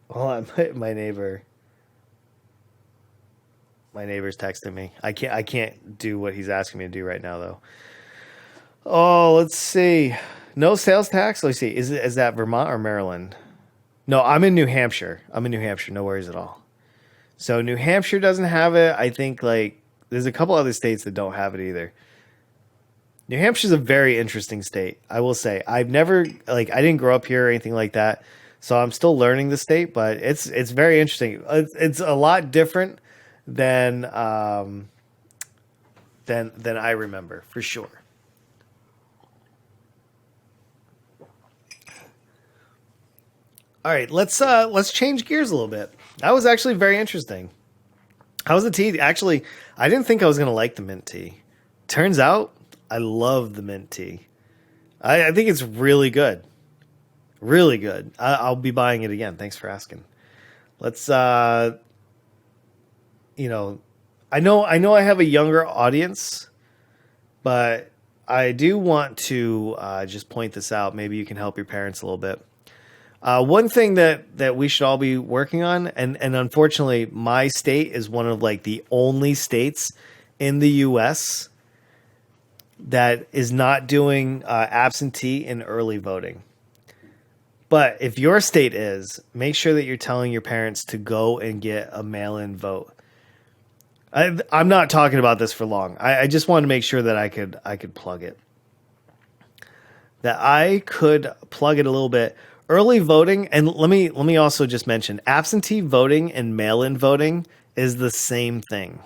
on, my neighbor's texting me. I can't do what he's asking me to do right now though. Oh, let's see. No sales tax. Let's see. Is that Vermont or Maryland? No, I'm in New Hampshire. No worries at all. So New Hampshire doesn't have it. I think like there's a couple other states that don't have it either. New Hampshire's a very interesting state. I will say I didn't grow up here or anything like that. So I'm still learning the state, but it's very interesting. It's a lot different than I remember for sure. All right, let's change gears a little bit. That was actually very interesting. How's the tea? Actually, I didn't think I was gonna like the mint tea. Turns out I love the mint tea. I think it's really good. Really good. I'll be buying it again. Thanks for asking. Let's I know I have a younger audience, but I do want to just point this out. Maybe you can help your parents a little bit. One thing that we should all be working on, and unfortunately my state is one of like the only states in the US that is not doing absentee and early voting. But if your state is, make sure that you're telling your parents to go and get a mail-in vote. I'm not talking about this for long. I just wanted to make sure that I could plug it. That I could plug it a little bit. Early voting, and let me also just mention, absentee voting and mail-in voting is the same thing.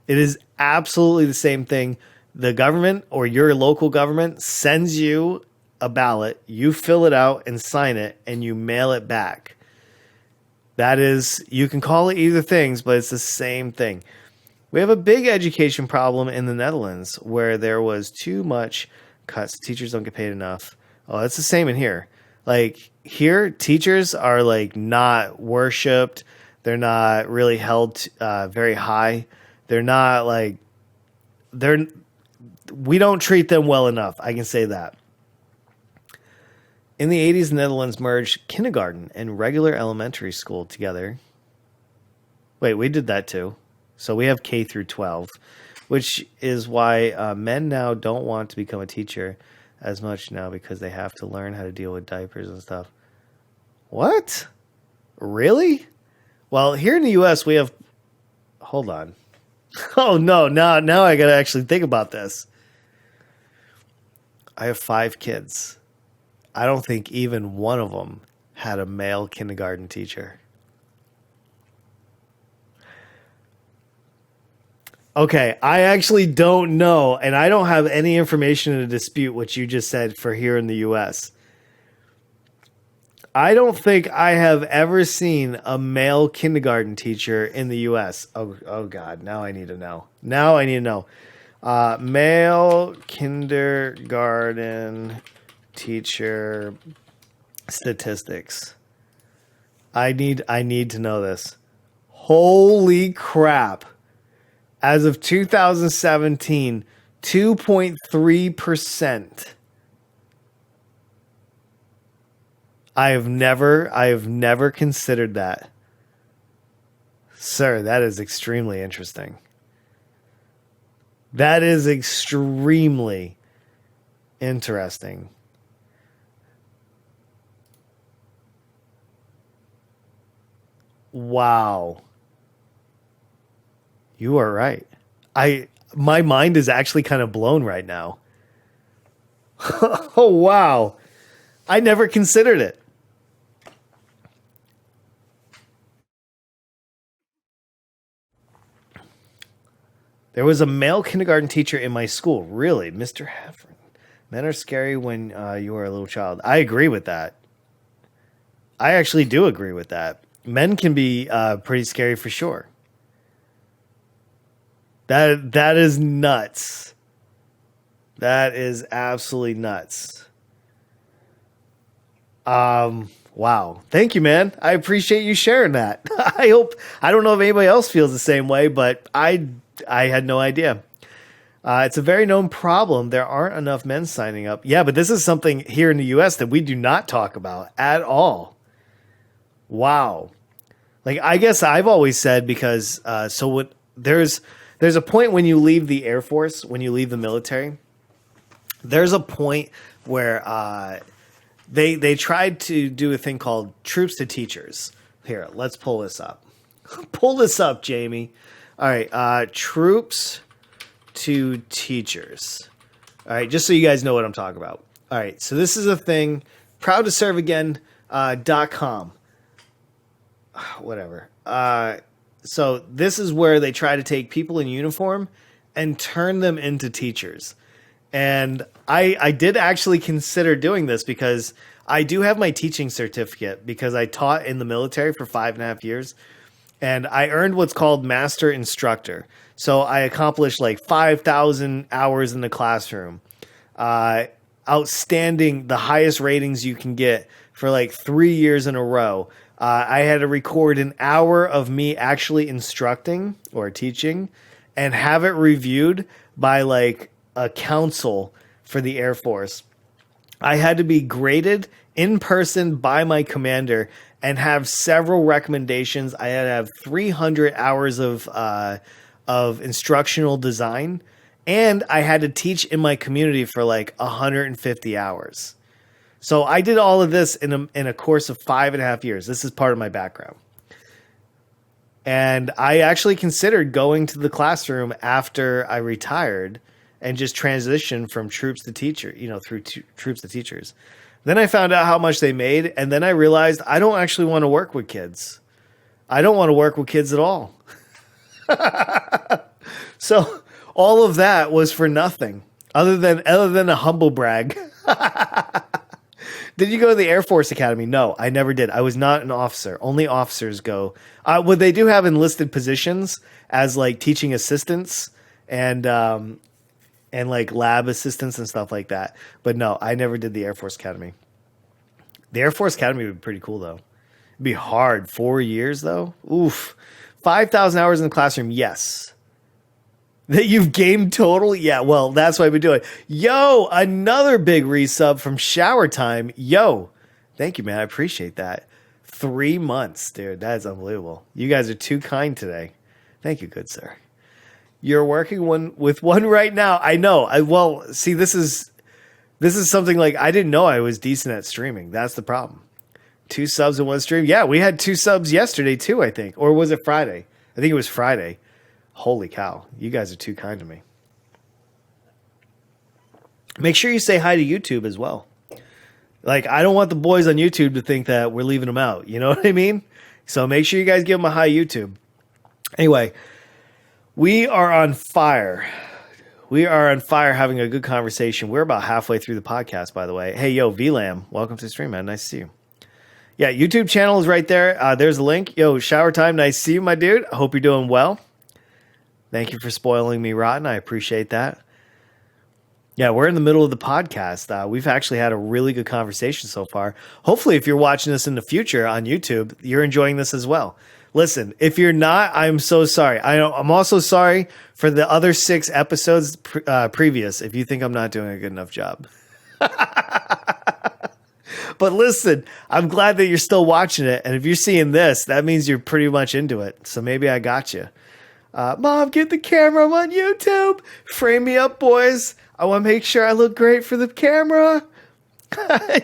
It is absolutely the same thing. The government or your local government sends you a ballot, you fill it out and sign it, and you mail it back. That is, you can call it either things, but it's the same thing. We have a big education problem in the Netherlands where there was too much cuts. Teachers don't get paid enough. Oh, it's the same in here. Like here, teachers are like not worshipped. They're not really held very high. They're not like we don't treat them well enough. I can say that. In the 80s, the Netherlands merged kindergarten and regular elementary school together. Wait, we did that too. So we have K through 12, which is why men now don't want to become a teacher as much now because they have to learn how to deal with diapers and stuff. What? Really? Well, here in the U.S., we have. Hold on. Oh no! Now I gotta actually think about this. I have 5 kids. I don't think even one of them had a male kindergarten teacher. Okay, I actually don't know, and I don't have any information to dispute what you just said for here in the U.S. I don't think I have ever seen a male kindergarten teacher in the U.S. Oh God, now I need to know. Male kindergarten teacher statistics. I need to know this. Holy crap. As of 2017, 2.3%. I have never considered that. Sir, that is extremely interesting. That is extremely interesting. Wow. You are right. My mind is actually kind of blown right now. Oh wow. I never considered it. There was a male kindergarten teacher in my school. Really, Mr. Heffron. Men are scary when you are a little child. I agree with that. I actually do agree with that. Men can be pretty scary for sure. That is nuts. That is absolutely nuts. Wow. Thank you, man. I appreciate you sharing that. I don't know if anybody else feels the same way, but I had no idea. It's a very known problem. There aren't enough men signing up. Yeah, but this is something here in the US that we do not talk about at all. Wow. Like, I guess I've always said because, there's a point when you leave the Air Force, when you leave the military, there's a point where, they tried to do a thing called troops to teachers. Here, let's pull this up. Pull this up, Jamie. All right, troops to teachers. All right, just so you guys know what I'm talking about. All right, so this is a thing. Proud to serve again. .com. Whatever. So this is where they try to take people in uniform and turn them into teachers. And I did actually consider doing this because I do have my teaching certificate because I taught in the military for 5.5 years. And I earned what's called master instructor. So I accomplished like 5,000 hours in the classroom. Outstanding, the highest ratings you can get for like 3 years in a row. I had to record an hour of me actually instructing or teaching and have it reviewed by like a council for the Air Force. I had to be graded in person by my commander and have several recommendations. I had to have 300 hours of instructional design, and I had to teach in my community for like 150 hours. So I did all of this in a course of 5.5 years. This is part of my background. And I actually considered going to the classroom after I retired and just transition from troops to teacher, through troops to teachers. Then I found out how much they made, and then I realized I don't actually want to work with kids. I don't want to work with kids at all. So all of that was for nothing, other than a humble brag. Did you go to the Air Force Academy? No, I never did. I was not an officer. Only officers go. Well, they do have enlisted positions as like teaching assistants and like lab assistants and stuff like that. But no, I never did the Air Force Academy. The Air Force Academy would be pretty cool, though. It'd be hard. 4 years, though? Oof. 5,000 hours in the classroom, yes. That you've gamed total? Yeah, well, that's what I've been doing. Yo, another big resub from Shower Time. Yo, thank you, man. I appreciate that. 3 months, dude. That is unbelievable. You guys are too kind today. Thank you, good sir. You're working with one right now. I know. Well, see, this is something like I didn't know I was decent at streaming. That's the problem. 2 subs in one stream. Yeah, we had 2 subs yesterday too, I think. Or was it Friday? I think it was Friday. Holy cow. You guys are too kind to me. Make sure you say hi to YouTube as well. Like, I don't want the boys on YouTube to think that we're leaving them out. You know what I mean? So make sure you guys give them a hi YouTube. Anyway, we are on fire. We are on fire having a good conversation. We're about halfway through the podcast, by the way. Hey, yo, VLAM, welcome to the stream, man. Nice to see you. Yeah, YouTube channel is right there. There's a link. Yo, shower time. Nice to see you, my dude. I hope you're doing well. Thank you for spoiling me rotten. I appreciate that. Yeah, we're in the middle of the podcast. We've actually had a really good conversation so far. Hopefully, if you're watching this in the future on YouTube, you're enjoying this as well. Listen, if you're not, I'm so sorry. I'm also sorry for the other 6 episodes previous if you think I'm not doing a good enough job. But listen, I'm glad that you're still watching it. And if you're seeing this, that means you're pretty much into it. So maybe I got you. Mom, get the camera. I'm on YouTube. Frame me up, boys. I want to make sure I look great for the camera.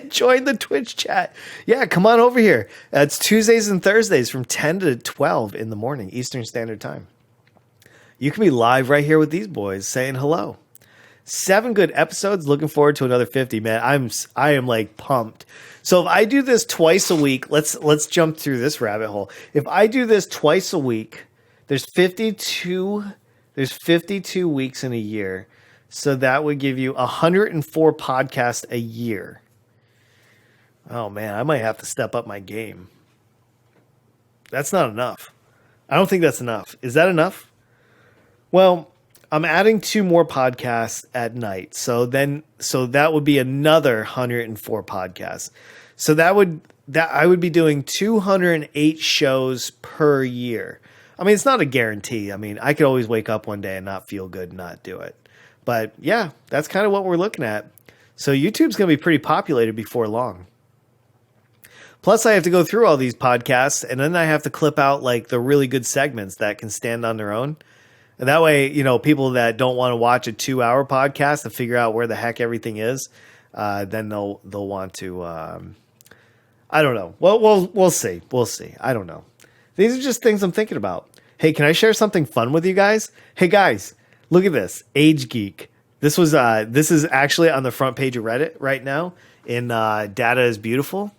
Join the Twitch chat. Yeah, come on over here. It's Tuesdays and Thursdays from 10 to 12 in the morning, Eastern Standard Time. You can be live right here with these boys saying hello. 7 good episodes. Looking forward to another 50, man. I am like pumped. So if I do this twice a week, let's jump through this rabbit hole. If I do this twice a week, there's 52 weeks in a year. So that would give you 104 podcasts a year. Oh man, I might have to step up my game. That's not enough. I don't think that's enough. Is that enough? Well, I'm adding 2 more podcasts at night. So that would be another 104 podcasts. So I would be doing 208 shows per year. I mean, it's not a guarantee. I mean, I could always wake up one day and not feel good and not do it. But yeah, that's kind of what we're looking at. So YouTube's going to be pretty populated before long. Plus, I have to go through all these podcasts, and then I have to clip out like the really good segments that can stand on their own. And that way, you know, people that don't want to watch a 2-hour podcast and figure out where the heck everything is, then they'll want to. I don't know. Well, we'll see. We'll see. I don't know. These are just things I'm thinking about. Hey, can I share something fun with you guys? Hey guys, look at this. Age Geek. This is actually on the front page of Reddit right now in Data is Beautiful.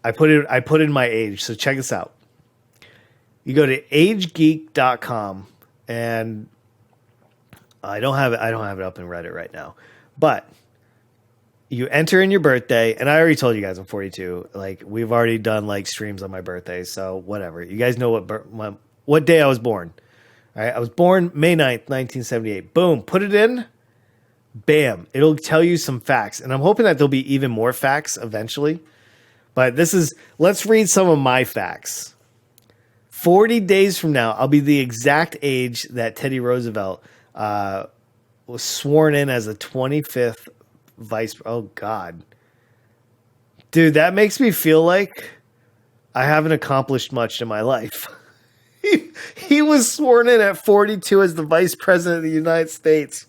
I put in my age, so check this out. You go to agegeek.com, and I don't have it up in Reddit right now, but you enter in your birthday, and I already told you guys I'm 42. Like, we've already done like streams on my birthday, so whatever. You guys know what day I was born. All right, I was born May 9th, 1978. Boom, put it in. Bam, it'll tell you some facts, and I'm hoping that there'll be even more facts eventually. But let's read some of my facts. 40 days from now, I'll be the exact age that Teddy Roosevelt was sworn in as the 25th vice. Oh, God. Dude, that makes me feel like I haven't accomplished much in my life. He was sworn in at 42 as the vice president of the United States.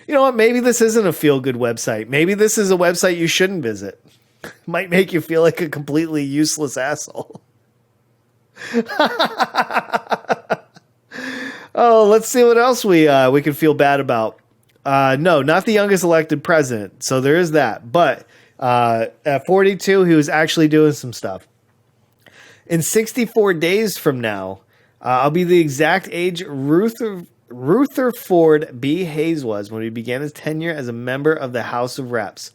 You know what? Maybe this isn't a feel-good website. Maybe this is a website you shouldn't visit. Might make you feel like a completely useless asshole. Oh, let's see what else we can feel bad about. No, not the youngest elected president. So there is that. But at 42, he was actually doing some stuff. In 64 days from now, I'll be the exact age Rutherford B. Hayes was when he began his tenure as a member of the House of Reps.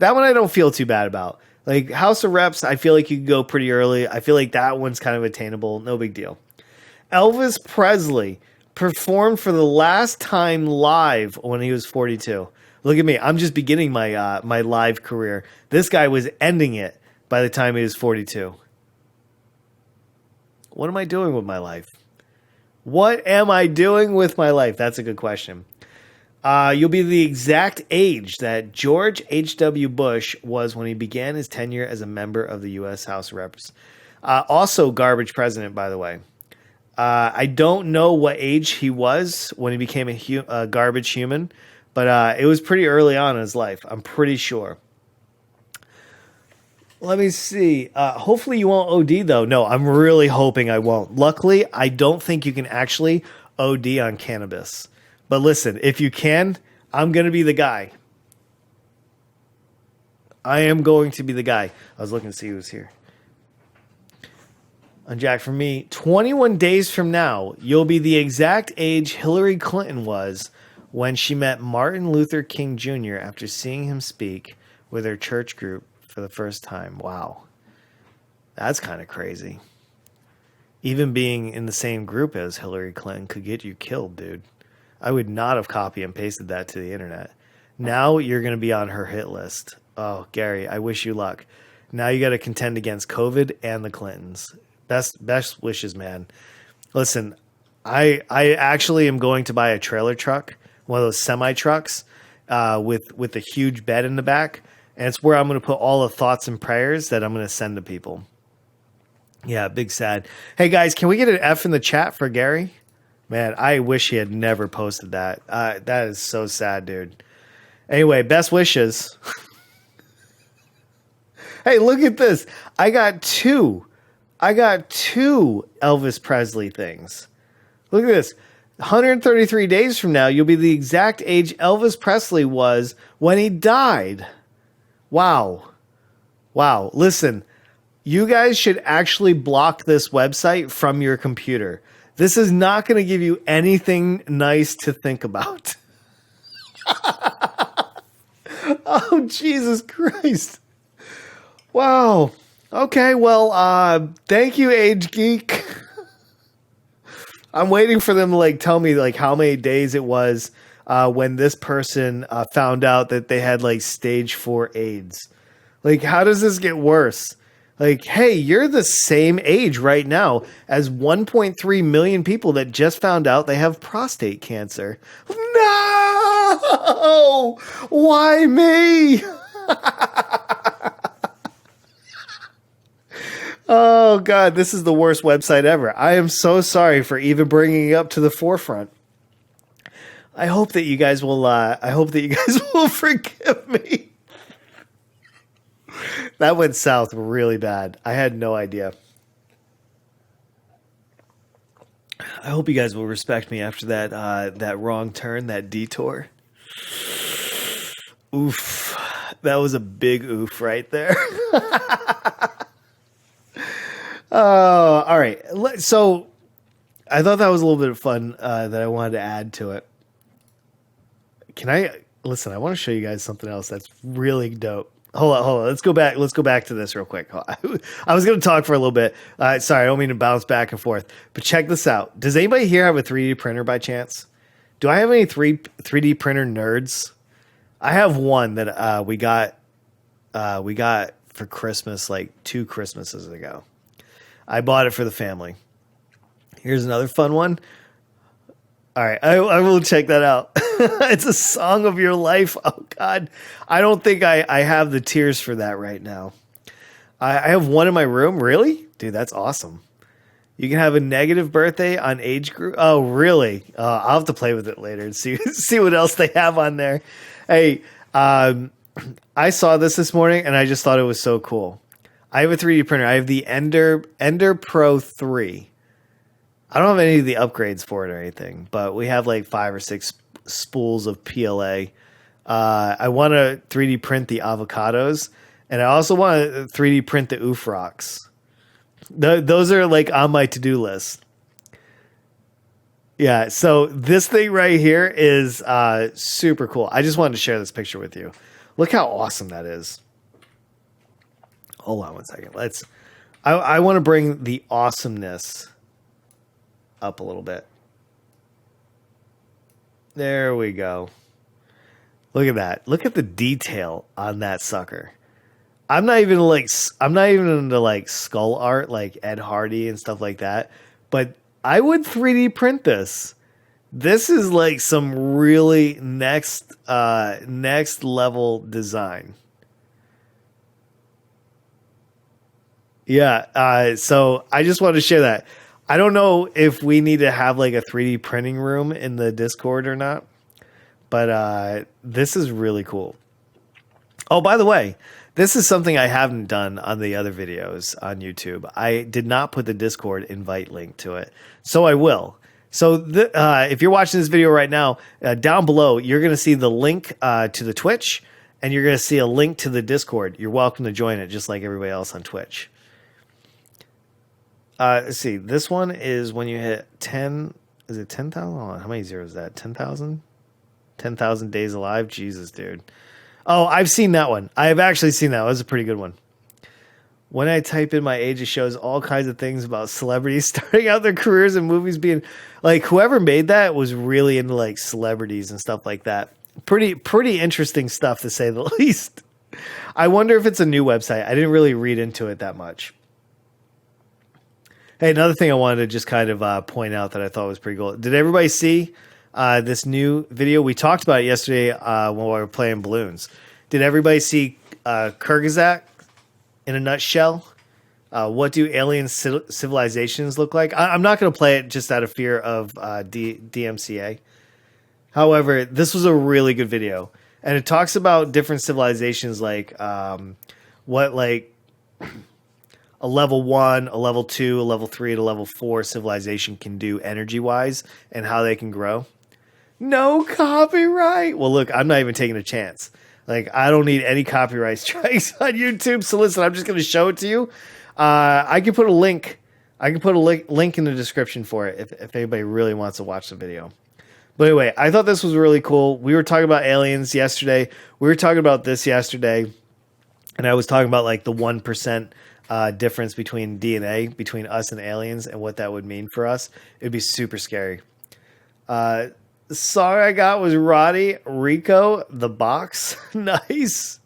That one I don't feel too bad about. Like, House of Reps, I feel like you could go pretty early. I feel like that one's kind of attainable. No big deal. Elvis Presley performed for the last time live when he was 42. Look at me. I'm just beginning my my live career. This guy was ending it by the time he was 42. What am I doing with my life? What am I doing with my life? That's a good question. You'll be the exact age that George H.W. Bush was when he began his tenure as a member of the U.S. House of Reps. Also, garbage president, by the way. I don't know what age he was when he became a garbage human, but it was pretty early on in his life. I'm pretty sure. Let me see. Hopefully you won't OD, though. No, I'm really hoping I won't. Luckily, I don't think you can actually OD on cannabis. But listen, if you can, I'm going to be the guy. I am going to be the guy. I was looking to see who was here. Unjacked for me, 21 days from now, you'll be the exact age Hillary Clinton was when she met Martin Luther King Jr. after seeing him speak with her church group for the first time. Wow. That's kind of crazy. Even being in the same group as Hillary Clinton could get you killed, dude. I would not have copy and pasted that to the internet. Now you're going to be on her hit list. Oh, Gary, I wish you luck. Now you got to contend against COVID and the Clintons. Best wishes, man. Listen, I actually am going to buy a trailer truck, one of those semi trucks, with a huge bed in the back, and it's where I'm going to put all the thoughts and prayers that I'm going to send to people. Yeah, big sad. Hey guys, can we get an F in the chat for Gary? Man, I wish he had never posted that. That is so sad, dude. Anyway, best wishes. Hey, look at this. I got two Elvis Presley things. Look at this. 133 days from now, you'll be the exact age Elvis Presley was when he died. Wow. Wow. Listen, you guys should actually block this website from your computer. This is not going to give you anything nice to think about. Oh, Jesus Christ. Wow. Okay, well, thank you, Age Geek. I'm waiting for them to tell me how many days it was when this person found out that they had stage 4 AIDS. How does this get worse? Hey, you're the same age right now as 1.3 million people that just found out they have prostate cancer. No! Why me? Oh, God, this is the worst website ever. I am so sorry for even bringing it up to the forefront. I hope that you guys will forgive me. That went south really bad. I had no idea. I hope you guys will respect me after that wrong turn, that detour. Oof. That was a big oof right there. Oh, all right. So I thought that was a little bit of fun that I wanted to add to it. Listen, I want to show you guys something else that's really dope. Hold on. Let's go back to this real quick. I was going to talk for a little bit. Sorry, I don't mean to bounce back and forth. But check this out. Does anybody here have a 3D printer by chance? Do I have any 3D printer nerds? I have one that we got for Christmas 2 Christmases ago. I bought it for the family. Here's another fun one. All right, I will check that out. It's a song of your life. Oh, God. I don't think I have the tears for that right now. I have one in my room. Really? Dude, that's awesome. You can have a negative birthday on age group. Oh, really? I'll have to play with it later and see what else they have on there. Hey, I saw this morning, and I just thought it was so cool. I have a 3D printer. I have the Ender Pro 3. I don't have any of the upgrades for it or anything, but we have 5 or 6 spools of PLA. I want to 3D print the avocados, and I also want to 3D print the oof rocks. Those are on my to-do list. Yeah, so this thing right here is super cool. I just wanted to share this picture with you. Look how awesome that is. Hold on one second. I want to bring the awesomeness up a little bit. There we go. Look at that. Look at the detail on that sucker. I'm not even into skull art like Ed Hardy and stuff like that, but I would 3D print this. This is like some really next level design. Yeah. So I just wanted to share that. I don't know if we need to have like a 3D printing room in the Discord or not, but this is really cool. Oh, by the way, this is something I haven't done on the other videos on YouTube. I did not put the Discord invite link to it, so I will. So if you're watching this video right now, down below, you're going to see the link to the Twitch, and you're going to see a link to the Discord. You're welcome to join it, just like everybody else on Twitch. Let's see. This one is when you hit 10. Is it 10,000? How many zeros is that? 10,000? 10,000 days alive? Jesus, dude. Oh, I've seen that one. I have actually seen that. It was a pretty good one. When I type in my age, it shows all kinds of things about celebrities starting out their careers in movies being like, whoever made that was really into like celebrities and stuff like that. Pretty interesting stuff, to say the least. I wonder if it's a new website. I didn't really read into it that much. Hey, another thing I wanted to just kind of point out that I thought was pretty cool. Did everybody see this new video? We talked about it yesterday when we were playing balloons. Did everybody see Kyrgyzstan in a nutshell? What do alien civilizations look like? I'm not going to play it just out of fear of DMCA. However, this was a really good video. And it talks about different civilizations, like what like a level 1, a level 2, a level 3, and a level 4 civilization can do energy-wise and how they can grow. No copyright. Well, look, I'm not even taking a chance. Like, I don't need any copyright strikes on YouTube. So listen, I'm just going to show it to you. I can put a link. I can put a link in the description for it if anybody really wants to watch the video. But anyway, I thought this was really cool. We were talking about aliens yesterday. We were talking about this yesterday. And I was talking about like the 1% difference between DNA between us and aliens and what that would mean for us. It'd be super scary. The song I got was Roddy Rico, The Box. Nice.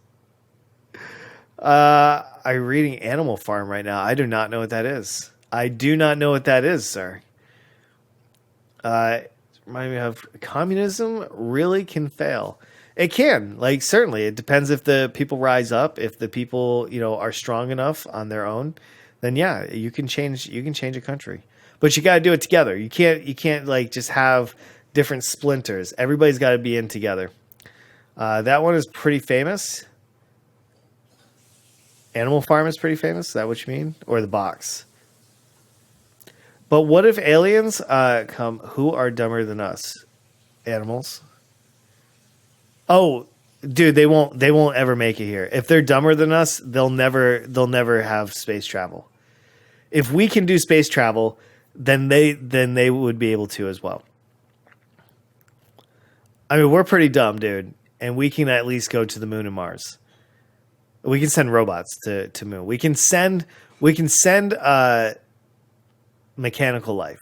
I'm reading Animal Farm right now. I do not know what that is. I do not know what that is, sir. Remind me of communism really can fail. It can, like, certainly. It depends if the people rise up. If the people, are strong enough on their own, then yeah, you can change a country. But you got to do it together. You can't like just have different splinters. Everybody's got to be in together. That one is pretty famous. Animal Farm is pretty famous. Is that what you mean? Or The Box? But what if aliens come? Who are dumber than us? Animals. Oh, dude, they won't ever make it here. If they're dumber than us, they'll never have space travel. If we can do space travel, then they would be able to as well. I mean, we're pretty dumb, dude, and we can at least go to the moon and Mars. We can send robots to moon. We can send mechanical life.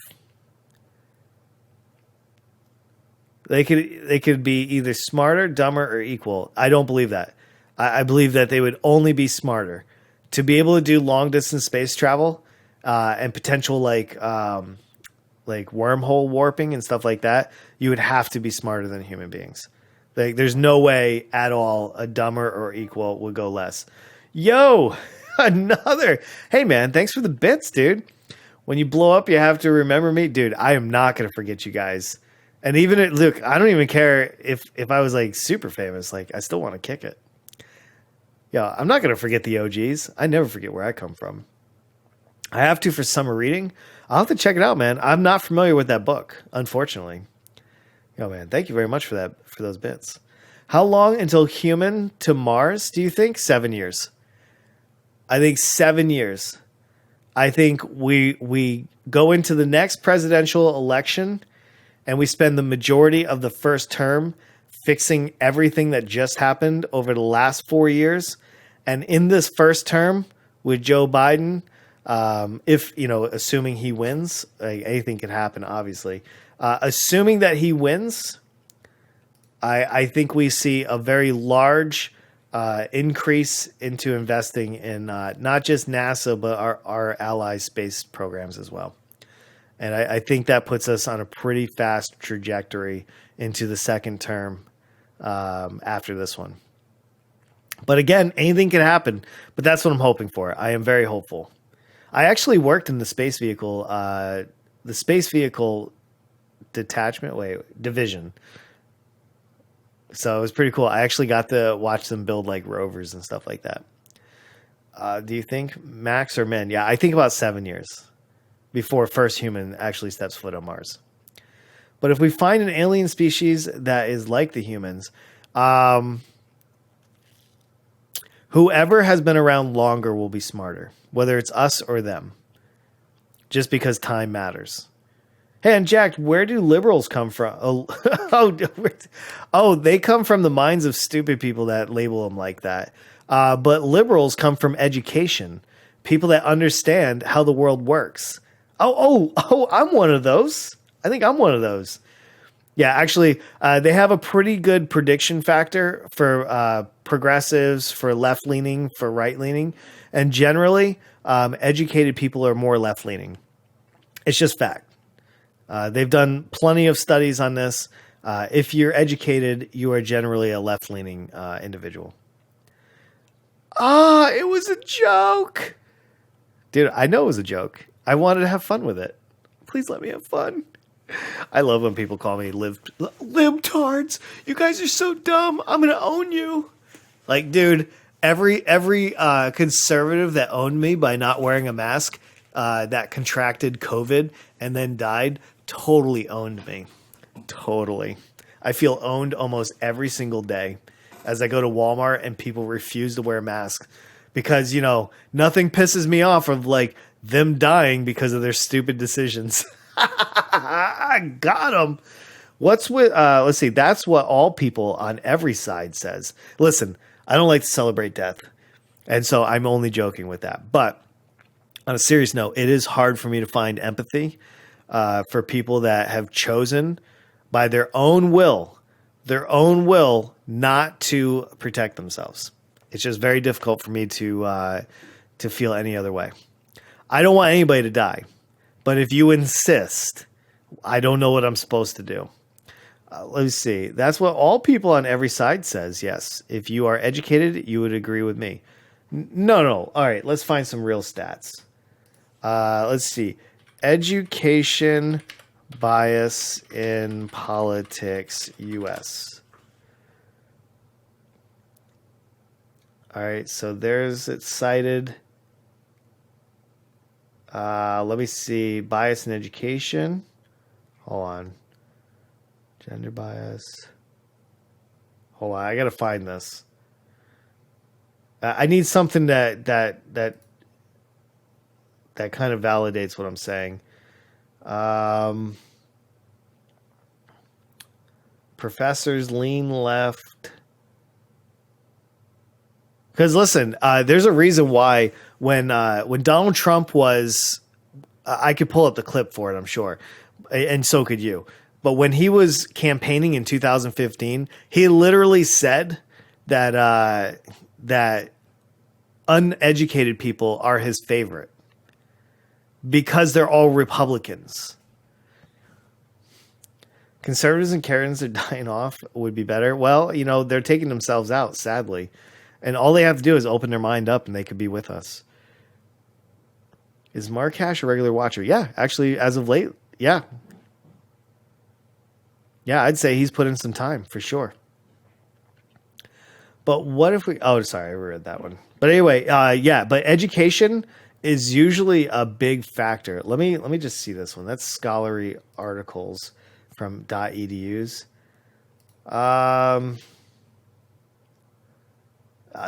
They could be either smarter, dumber, or equal. I don't believe that. I believe that they would only be smarter. To be able to do long distance space travel and potential like wormhole warping and stuff like that, you would have to be smarter than human beings. Like, there's no way at all a dumber or equal would go less. Yo, another. Hey, man, thanks for the bits, dude. When you blow up, you have to remember me. Dude, I am not going to forget you guys. And even, look, I don't even care if I was, like, super famous. Like, I still want to kick it. Yeah, I'm not going to forget the OGs. I never forget where I come from. I have to for summer reading. I'll have to check it out, man. I'm not familiar with that book, unfortunately. Yo, man, thank you very much for those bits. How long until human to Mars, do you think? 7 years. I think 7 years. I think we go into the next presidential election and we spend the majority of the first term fixing everything that just happened over the last 4 years. And in this first term with Joe Biden, assuming he wins, like, anything can happen, obviously. Assuming that he wins, I think we see a very large increase into investing in not just NASA, but our allies' space programs as well. And I think that puts us on a pretty fast trajectory into the second term after this one. But again, anything can happen. But that's what I'm hoping for. I am very hopeful. I actually worked in the space vehicle division. So it was pretty cool. I actually got to watch them build like rovers and stuff like that. Do you think max or min? Yeah, I think about 7 years before first human actually steps foot on Mars. But if we find an alien species that is like the humans, whoever has been around longer will be smarter, whether it's us or them, just because time matters. Hey, Unjacked, where do liberals come from? They come from the minds of stupid people that label them like that. But liberals come from education, people that understand how the world works. I'm one of those. I think I'm one of those. Yeah, actually, they have a pretty good prediction factor for progressives, for left-leaning, for right-leaning. And generally, educated people are more left-leaning. It's just fact. They've done plenty of studies on this. If you're educated, you are generally a left-leaning individual. It was a joke. Dude, I know it was a joke. I wanted to have fun with it. Please let me have fun. I love when people call me libtards. You guys are so dumb. I'm going to own you. Like, dude, every conservative that owned me by not wearing a mask that contracted COVID and then died totally owned me. Totally. I feel owned almost every single day as I go to Walmart and people refuse to wear masks because, nothing pisses me off of like them dying because of their stupid decisions. I got them. What's with, let's see, that's what all people on every side says. Listen, I don't like to celebrate death. And so I'm only joking with that. But on a serious note, it is hard for me to find empathy for people that have chosen by their own will not to protect themselves. It's just very difficult for me to feel any other way. I don't want anybody to die, but if you insist, I don't know what I'm supposed to do. Let's see. That's what all people on every side says. Yes. If you are educated, you would agree with me. No. All right. Let's find some real stats. Let's see. Education bias in politics, U.S. All right. So it's cited. Let me see. Bias in education. Hold on. Gender bias. Hold on. I got to find this. I need something that kind of validates what I'm saying. Professors lean left. Because listen, there's a reason why when Donald Trump was, I could pull up the clip for it, I'm sure, and so could you. But when he was campaigning in 2015, he literally said that that uneducated people are his favorite because they're all Republicans. Conservatives and Karens are dying off would be better. Well, they're taking themselves out, sadly. And all they have to do is open their mind up and they could be with us. Is Mark Hash a regular watcher? Yeah, actually, as of late, yeah. Yeah, I'd say he's put in some time for sure. But what if we... Oh, sorry, I read that one. But anyway, but education is usually a big factor. Let me just see this one. That's scholarly articles from .edus.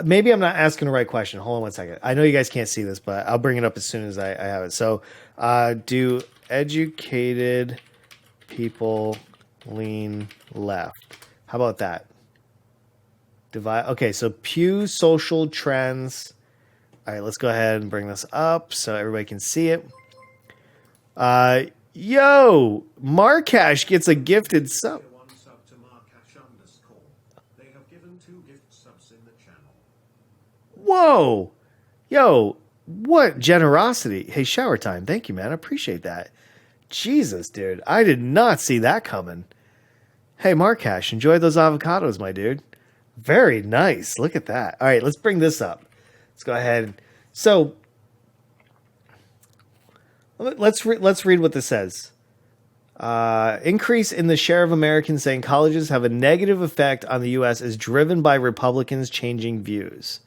Maybe I'm not asking the right question. Hold on one second. I know you guys can't see this, but I'll bring it up as soon as I have it. So, do educated people lean left? How about that? Divide. Okay, so Pew social trends. All right, let's go ahead and bring this up so everybody can see it. Markash gets a gifted sub. Whoa. Yo, what generosity. Hey, shower time. Thank you, man. I appreciate that. Jesus, dude. I did not see that coming. Hey, Markash, enjoy those avocados, my dude. Very nice. Look at that. All right, let's bring this up. Let's go ahead. So let's read what this says. Increase in the share of Americans saying colleges have a negative effect on the U.S. is driven by Republicans changing views.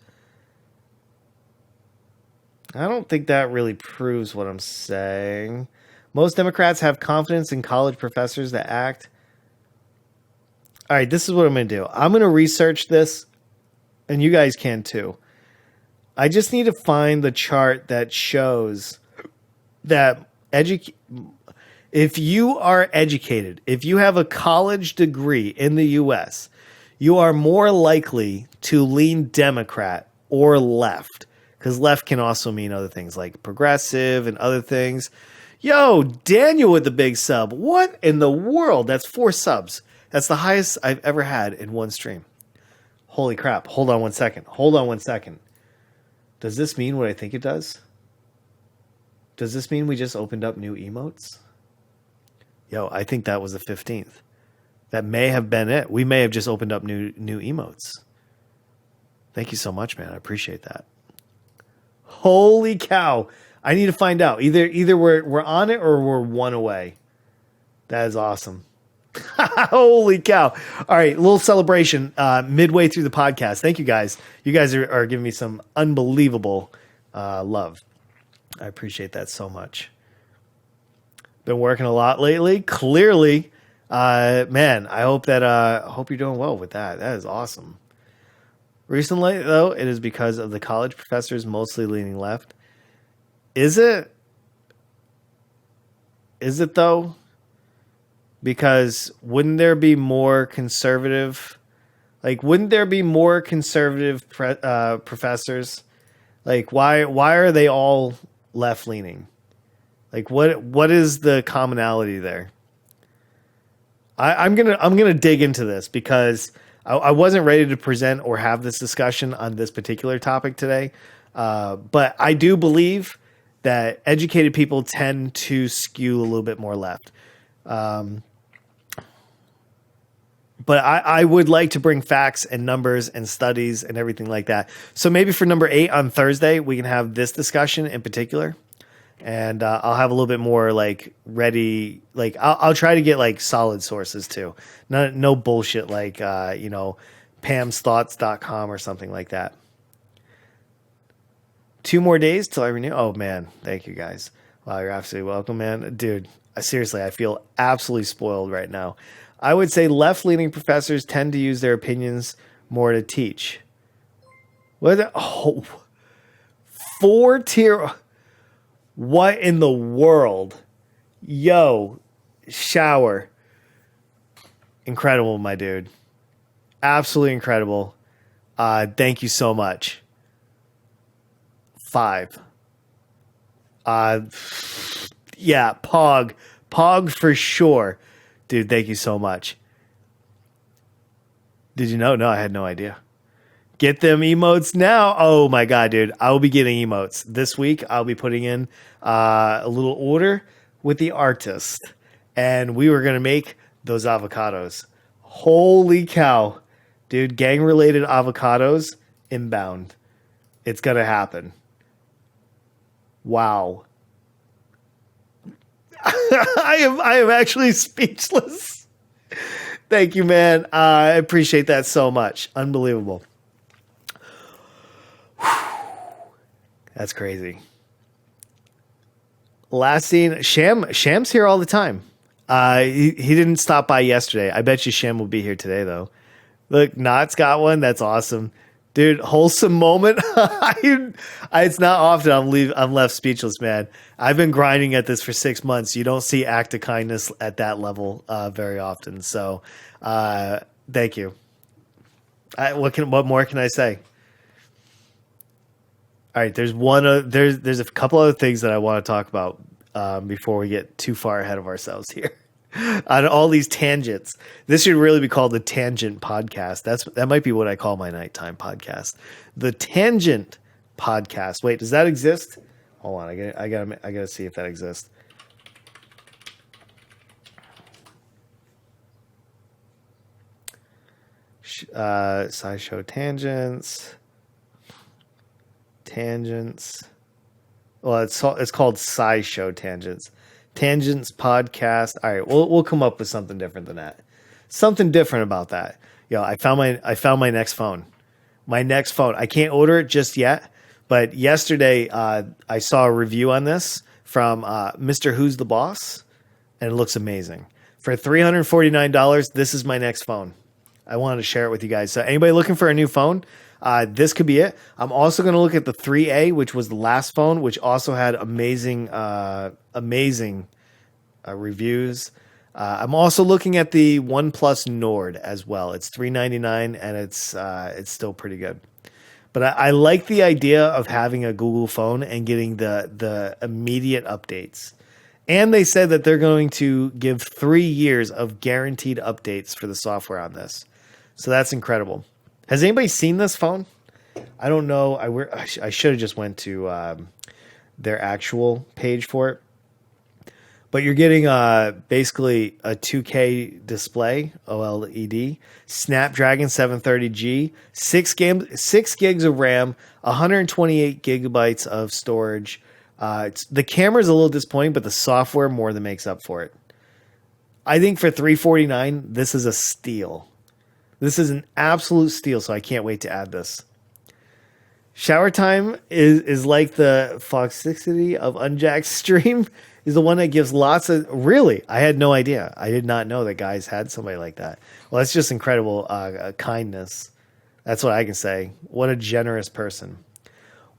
I don't think that really proves what I'm saying. Most Democrats have confidence in college professors that act. All right, this is what I'm going to do. I'm going to research this, and you guys can too. I just need to find the chart that shows that if you are educated, if you have a college degree in the U.S., you are more likely to lean Democrat or left, because left can also mean other things like progressive and other things. Yo, Daniel with the big sub. What in the world? That's 4 subs. That's the highest I've ever had in one stream. Holy crap. Hold on one second. Does this mean what I think it does? Does this mean we just opened up new emotes? Yo, I think that was the 15th. That may have been it. We may have just opened up new emotes. Thank you so much, man. I appreciate that. Holy cow. I need to find out. Either we're on it or we're 1 away. That is awesome. Holy cow. All right, little celebration midway through the podcast. Thank you guys. You guys are giving me some unbelievable love. I appreciate that so much. Been working a lot lately. Clearly, man, I hope you're doing well with that. That is awesome. Recently, though, it is because of the college professors mostly leaning left. Is it? Is it, though? Because wouldn't there be more conservative? Like, wouldn't there be more conservative professors? Like, why are they all left leaning? Like, what is the commonality there? I'm gonna dig into this because I wasn't ready to present or have this discussion on this particular topic today. But I do believe that educated people tend to skew a little bit more left. But I would like to bring facts and numbers and studies and everything like that. So maybe for number 8 on Thursday, we can have this discussion in particular. And I'll have a little bit more like ready. Like I'll try to get like solid sources too. No bullshit like, pamsthoughts.com or something like that. 2 more days till I renew. Oh man. Thank you guys. Wow. You're absolutely welcome, man. Dude, seriously, I feel absolutely spoiled right now. I would say left-leaning professors tend to use their opinions more to teach. What? 4-tier. What in the world? Yo, shower. Incredible, my dude. Absolutely incredible. Thank you so much. 5. Yeah, Pog. Pog for sure. Dude, thank you so much. Did you know? No, I had no idea. Get them emotes now. Oh my God, dude. I will be getting emotes. This week, I'll be putting in a little order with the artist. And we were going to make those avocados. Holy cow. Dude, gang-related avocados inbound. It's going to happen. Wow. I am actually speechless. Thank you, man. I appreciate that so much. Unbelievable. That's crazy. Last scene, Sham's here all the time. He didn't stop by yesterday. I bet you Sham will be here today, though. Look, Knott's got one. That's awesome. Dude, wholesome moment. It's not often I'm left speechless, man. I've been grinding at this for 6 months. You don't see act of kindness at that level very often. So, thank you. What more can I say? All right, there's a couple other things that I want to talk about before we get too far ahead of ourselves here. On all these tangents. This should really be called the Tangent Podcast. That might be what I call my nighttime podcast. The Tangent Podcast. Wait, does that exist? Hold on, I gotta see if that exists. SciShow tangents. Well, it's called SciShow Tangents podcast. All right, we'll come up with something different than that. Something different about that. Yo, I found my next phone. My next phone. I can't order it just yet, but yesterday I saw a review on this from Mr. Who's the Boss, and it looks amazing. For $349, this is my next phone. I wanted to share it with you guys. So anybody looking for a new phone, this could be it. I'm also going to look at the 3A, which was the last phone, which also had amazing reviews. I'm also looking at the OnePlus Nord as well. It's $399 and it's still pretty good. But I like the idea of having a Google phone and getting the immediate updates. And they said that they're going to give 3 years of guaranteed updates for the software on this. So that's incredible. Has anybody seen this phone? I don't know. I should have just went to their actual page for it. But you're getting basically a 2K display, OLED, Snapdragon 730G, 6 gigs of RAM, 128 gigabytes of storage. The camera is a little disappointing, but the software more than makes up for it. I think for $349, this is a steal. This is an absolute steal, so I can't wait to add this. Shower time is like the Foxicity of Unjacked stream. Is the one that gives lots of... Really? I had no idea. I did not know that guys had somebody like that. Well, that's just incredible kindness. That's what I can say. What a generous person.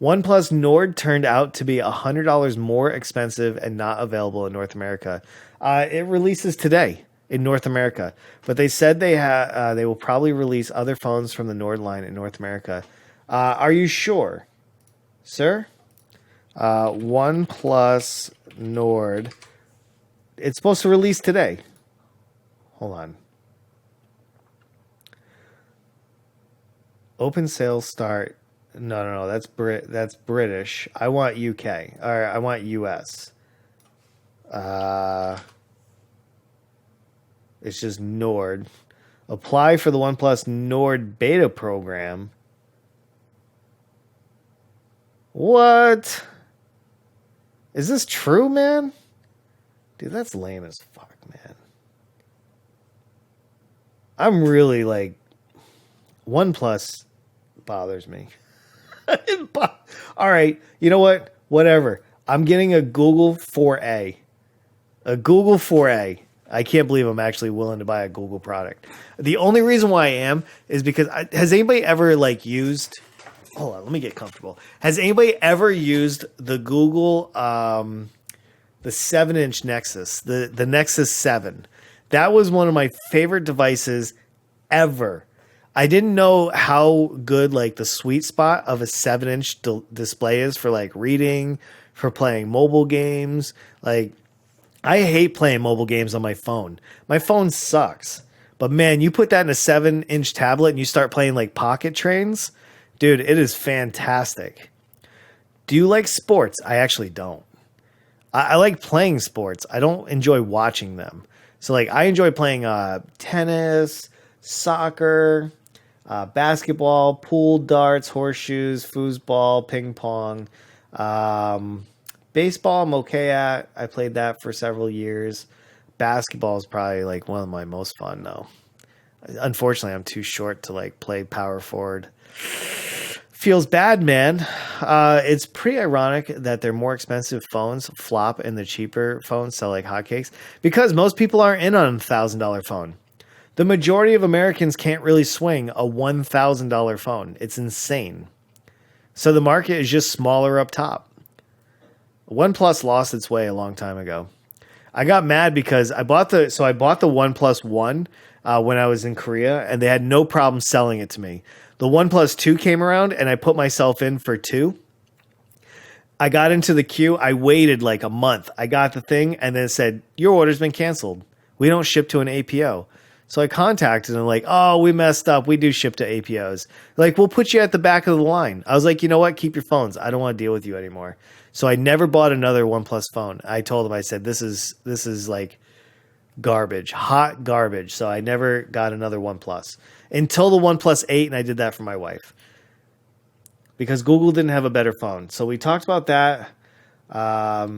OnePlus Nord turned out to be $100 more expensive and not available in North America. It releases today in North America, but they said they will probably release other phones from the Nord line in North America. Are you sure, sir? OnePlus Nord. It's supposed to release today. Hold on. Open sales start. No. That's British. I want UK. All right, I want US. It's just Nord. Apply for the OnePlus Nord beta program. What? Is this true, man? Dude, that's lame as fuck, man. I'm really like... OnePlus bothers me. All right, you know what? Whatever. I'm getting a Google 4A. A Google 4A. I can't believe I'm actually willing to buy a Google product. The only reason why I am is because... has anybody ever like used... Hold on, let me get comfortable. Has anybody ever used the Google, the 7-inch Nexus, the Nexus 7? That was one of my favorite devices ever. I didn't know how good like the sweet spot of a 7-inch display is for like reading, for playing mobile games. Like, I hate playing mobile games on my phone. My phone sucks. But man, you put that in a 7-inch tablet and you start playing like Pocket Trains. Dude, it is fantastic. Do you like sports? I actually don't. I like playing sports. I don't enjoy watching them. So like I enjoy playing tennis, soccer, basketball, pool, darts, horseshoes, foosball, ping pong. Baseball I'm okay at. I played that for several years. Basketball is probably like one of my most fun though. Unfortunately, I'm too short to like play power forward. Feels bad, man. It's pretty ironic that their more expensive phones flop and the cheaper phones sell like hotcakes because most people aren't in on a $1,000 phone. The majority of Americans can't really swing a $1,000 phone. It's insane. So the market is just smaller up top. OnePlus lost its way a long time ago. I got mad because I bought the OnePlus One when I was in Korea, and they had no problem selling it to me. The OnePlus 2 came around, and I put myself in for 2. I got into the queue. I waited like a month. I got the thing, and then it said, your order's been canceled. We don't ship to an APO. So I contacted them like, oh, we messed up. We do ship to APOs. Like, we'll put you at the back of the line. I was like, you know what? Keep your phones. I don't want to deal with you anymore. So I never bought another OnePlus phone. I told them, I said, this is like Garbage, hot garbage. So I never got another OnePlus until the OnePlus 8, and I did that for my wife because Google didn't have a better phone. So we talked about that. What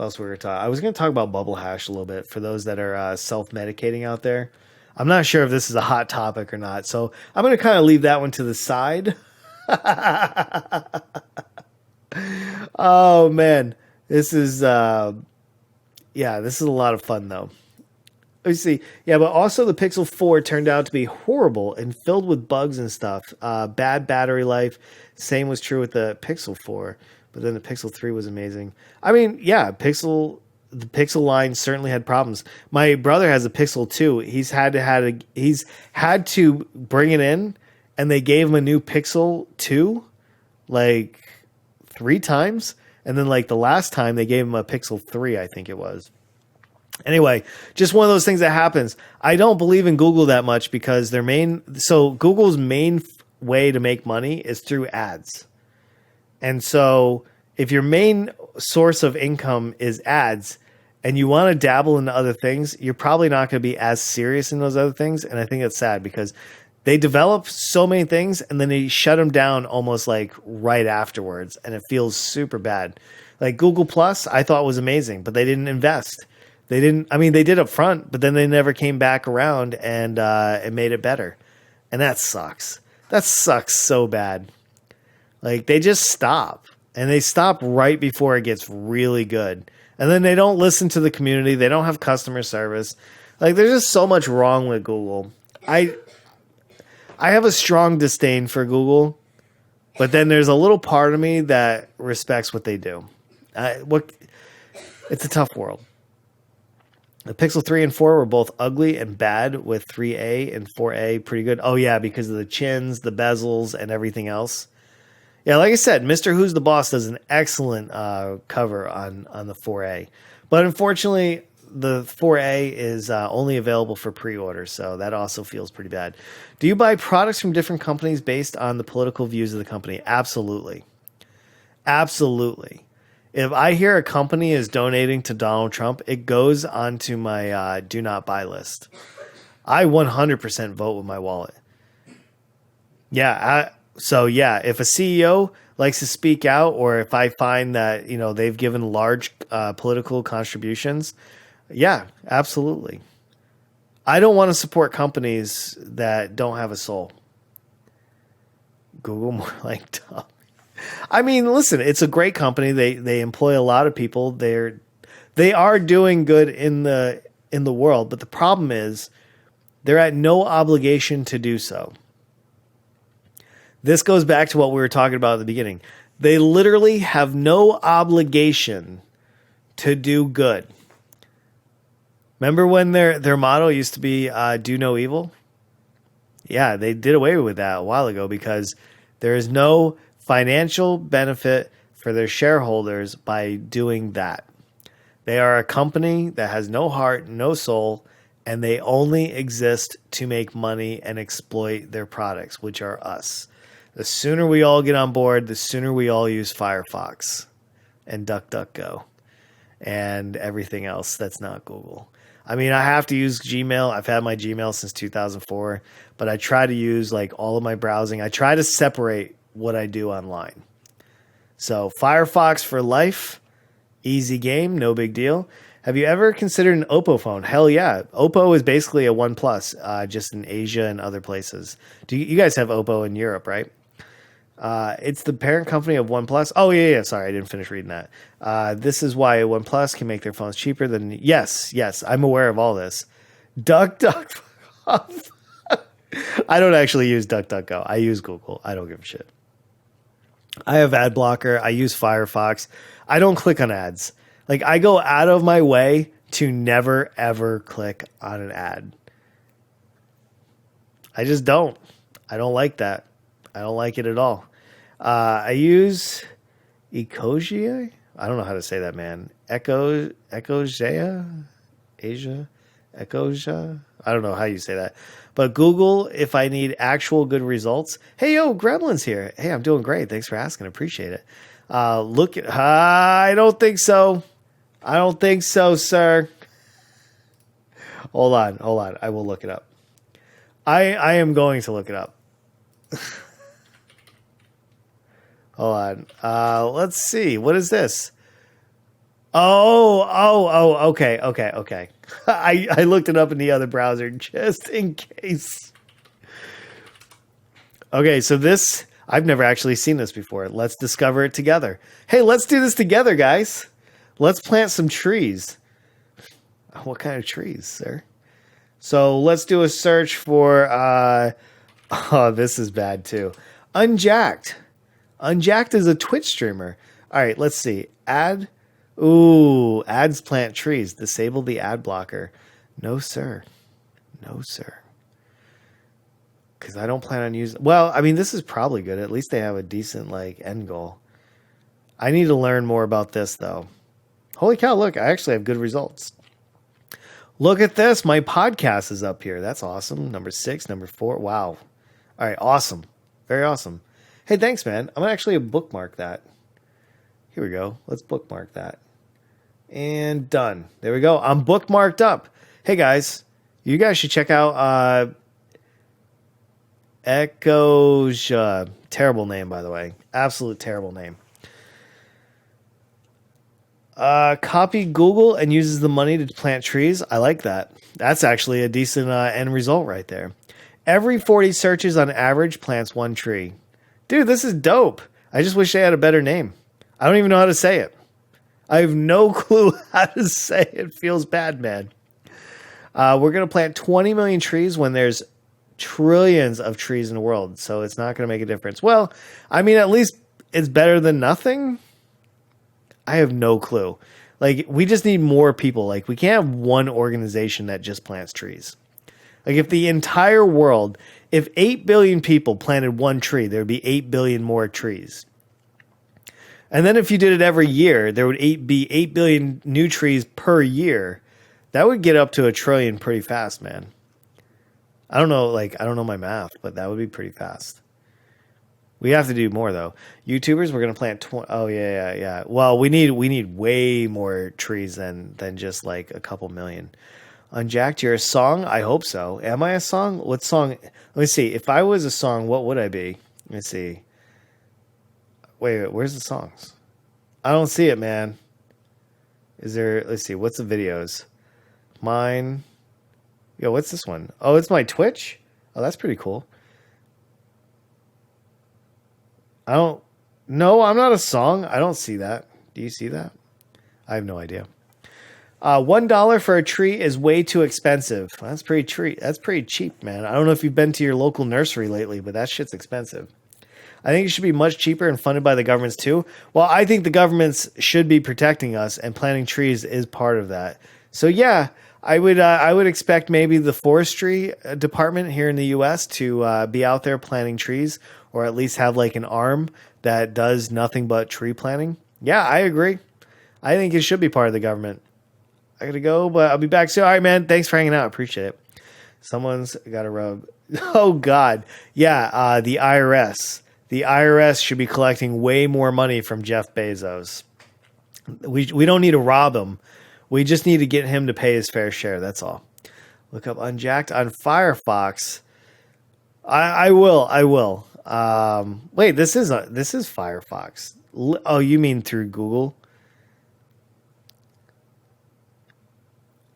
else were we talking? I was going to talk about bubble hash a little bit for those that are self-medicating out there. I'm not sure if this is a hot topic or not, so I'm going to kind of leave that one to the side. Oh man, this is this is a lot of fun though. Let me see. Yeah, but also the Pixel 4 turned out to be horrible and filled with bugs and stuff. Bad battery life. Same was true with the Pixel 4, but then the Pixel 3 was amazing. I mean, yeah, the Pixel line certainly had problems. My brother has a Pixel 2. He's had to bring it in, and they gave him a new Pixel 2 like 3 times, and then like the last time they gave him a Pixel 3, I think it was. Anyway, just one of those things that happens. I don't believe in Google that much because Google's main way to make money is through ads. And so if your main source of income is ads and you want to dabble into other things, you're probably not going to be as serious in those other things. And I think it's sad because they develop so many things and then they shut them down almost like right afterwards. And it feels super bad. Like Google Plus, I thought was amazing, but they didn't invest. They did up front, but then they never came back around and it made it better. And that sucks. That sucks so bad. Like they just stop. And they stop right before it gets really good. And then they don't listen to the community. They don't have customer service. Like there's just so much wrong with Google. I have a strong disdain for Google, but then there's a little part of me that respects what they do. It's a tough world. The Pixel 3 and 4 were both ugly and bad, with 3A and 4A pretty good. Oh, yeah, because of the chins, the bezels, and everything else. Yeah, like I said, Mr. Who's the Boss does an excellent cover on the 4A. But unfortunately, the 4A is only available for pre-order, so that also feels pretty bad. Do you buy products from different companies based on the political views of the company? Absolutely. Absolutely. If I hear a company is donating to Donald Trump, it goes onto my do not buy list. I 100% vote with my wallet. Yeah. If a CEO likes to speak out, or if I find that, they've given large political contributions, yeah, absolutely. I don't want to support companies that don't have a soul. Google more like Tock. I mean, listen, it's a great company. They employ a lot of people. They are doing good in the world, but the problem is they're at no obligation to do so. This goes back to what we were talking about at the beginning. They literally have no obligation to do good. Remember when their motto used to be do no evil? Yeah, they did away with that a while ago because there is no financial benefit for their shareholders by doing that. They are a company that has no heart, no soul, and they only exist to make money and exploit their products, which are us. The sooner we all get on board, the sooner we all use Firefox and DuckDuckGo and everything else that's not Google. I mean, I have to use Gmail. I've had my Gmail since 2004, but I try to use like all of my browsing. I try to separate what I do online. So Firefox for life, easy game, no big deal. Have you ever considered an Oppo phone? Hell yeah. Oppo is basically a OnePlus, just in Asia and other places. You guys have Oppo in Europe, right? It's the parent company of OnePlus. Oh, yeah. Sorry, I didn't finish reading that. This is why OnePlus can make their phones cheaper than... Yes, I'm aware of all this. DuckDuck. I don't actually use DuckDuckGo. I use Google. I don't give a shit. I have ad blocker. I use Firefox. I don't click on ads. Like, I go out of my way to never, ever click on an ad. I just don't. I don't like that. I don't like it at all. I use Ecosia. I don't know how to say that, man. Ecosia? Asia? Ecosia? I don't know how you say that. But Google, if I need actual good results. Hey, yo, Gremlin's here. Hey, I'm doing great. Thanks for asking. Appreciate it. I don't think so. I don't think so, sir. Hold on. I will look it up. I am going to look it up. Hold on. Let's see. What is this? Okay. I looked it up in the other browser just in case. Okay, so this, I've never actually seen this before. Let's discover it together. Hey, let's do this together, guys. Let's plant some trees. What kind of trees, sir? So let's do a search for, oh, this is bad too. Unjacked. Unjacked is a Twitch streamer. All right, let's see. Add. Ooh, ads plant trees. Disable the ad blocker. No, sir. No, sir. Because I don't plan on using... Well, I mean, this is probably good. At least they have a decent, like, end goal. I need to learn more about this, though. Holy cow, look. I actually have good results. Look at this. My podcast is up here. That's awesome. Number 6, number 4. Wow. All right, awesome. Very awesome. Hey, thanks, man. I'm going to actually bookmark that. Here we go. Let's bookmark that. And done. There we go. I'm bookmarked up. Hey, guys. You guys should check out Ecosia. Terrible name, by the way. Absolute terrible name. Copy Google and uses the money to plant trees. I like that. That's actually a decent end result right there. Every 40 searches on average plants 1 tree. Dude, this is dope. I just wish they had a better name. I don't even know how to say it. I have no clue how to say it. It feels bad, man. We're going to plant 20 million trees when there's trillions of trees in the world. So it's not going to make a difference. Well, I mean, at least it's better than nothing. I have no clue. Like, we just need more people. Like, we can't have one organization that just plants trees. Like, if the entire world, if 8 billion people planted 1 tree, there would be 8 billion more trees. And then if you did it every year, there would be 8 billion new trees per year. That would get up to 1 trillion pretty fast, man. I don't know my math, but that would be pretty fast. We have to do more though. YouTubers, we're gonna plant 20. Oh yeah. Well, we need way more trees than just like a couple million. Unjacked, you're a song? I hope so. Am I a song? What song? Let me see. If I was a song, what would I be? Let me see. Wait, where's the songs? I don't see it, man. Is there? Let's see. What's the videos? Mine. Yo, what's this one? Oh, it's my Twitch. Oh, that's pretty cool. No, I'm not a song. I don't see that. Do you see that? I have no idea. $1 for a tree is way too expensive. That's pretty cheap, man. I don't know if you've been to your local nursery lately, but that shit's expensive. I think it should be much cheaper and funded by the governments too. Well, I think the governments should be protecting us, and planting trees is part of that. So yeah, I would expect maybe the forestry department here in the U.S. to be out there planting trees, or at least have like an arm that does nothing but tree planting. Yeah, I agree. I think it should be part of the government. I gotta go, but I'll be back soon. All right, man. Thanks for hanging out. Appreciate it. Someone's got to rub. Oh God, yeah. The IRS. The IRS should be collecting way more money from Jeff Bezos. We don't need to rob him. We just need to get him to pay his fair share. That's all. Look up Unjacked on Firefox. I will. Wait, this is Firefox. Oh, you mean through Google?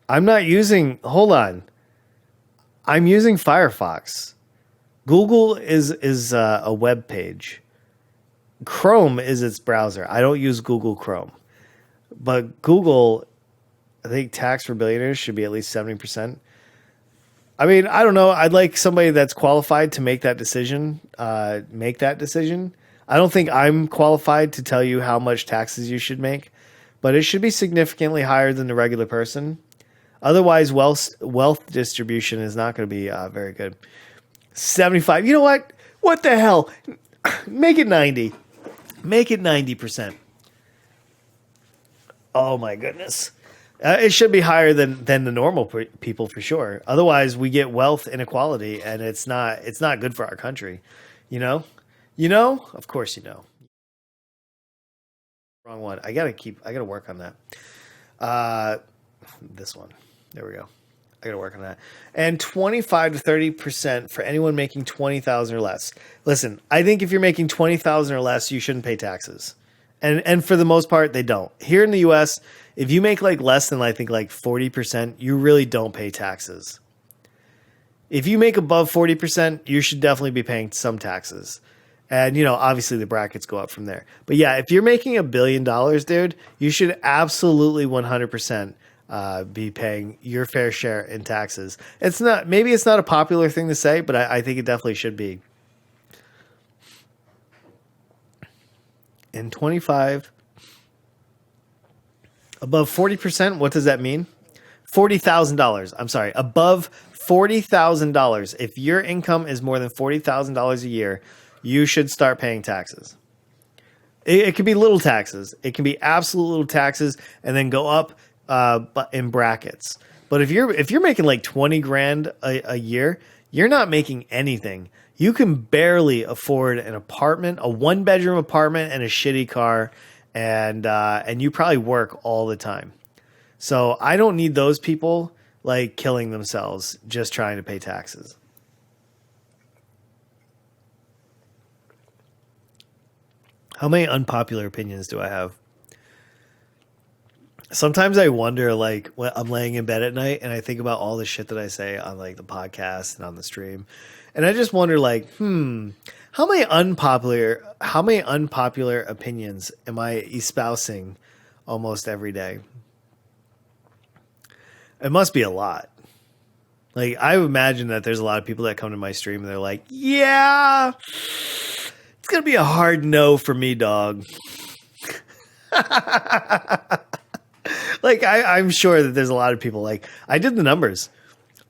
I'm not using. Hold on. I'm using Firefox. Google is a web page. Chrome is its browser. I don't use Google Chrome, but Google, I think tax for billionaires should be at least 70%. I mean, I don't know. I'd like somebody that's qualified to make that decision. I don't think I'm qualified to tell you how much taxes you should make, but it should be significantly higher than the regular person. Otherwise, wealth distribution is not going to be very good. 75. You know what? What the hell? Make it 90. Make it 90%. Oh my goodness. It should be higher than the normal people for sure. Otherwise, we get wealth inequality, and it's not good for our country. You know? Of course you know. Wrong one. I gotta work on that. This one. There we go. I got to work on that. And 25 to 30% for anyone making 20,000 or less. Listen, I think if you're making 20,000 or less, you shouldn't pay taxes. And for the most part, they don't. Here in the US, if you make like less than I think like 40%, you really don't pay taxes. If you make above 40%, you should definitely be paying some taxes. And, you know, obviously the brackets go up from there. But yeah, if you're making $1 billion, dude, you should absolutely 100% be paying your fair share in taxes. Maybe it's not a popular thing to say, but I think it definitely should be. And 25 above 40%, what does that mean? $40,000. I'm sorry, above $40,000. If your income is more than $40,000 a year, you should start paying taxes. It could be little taxes. It can be absolute little taxes and then go up in brackets. But if you're making like 20 grand a year, you're not making anything. You can barely afford an apartment, a 1-bedroom apartment, and a shitty car, and you probably work all the time. So I don't need those people like killing themselves just trying to pay taxes. How many unpopular opinions do I have? Sometimes I wonder, like, when I'm laying in bed at night and I think about all the shit that I say on like the podcast and on the stream. And I just wonder, like, how many unpopular opinions am I espousing almost every day? It must be a lot. Like, I imagine that there's a lot of people that come to my stream and they're like, yeah, it's going to be a hard no for me, dog. Like, I'm sure that there's a lot of people, like, I did the numbers.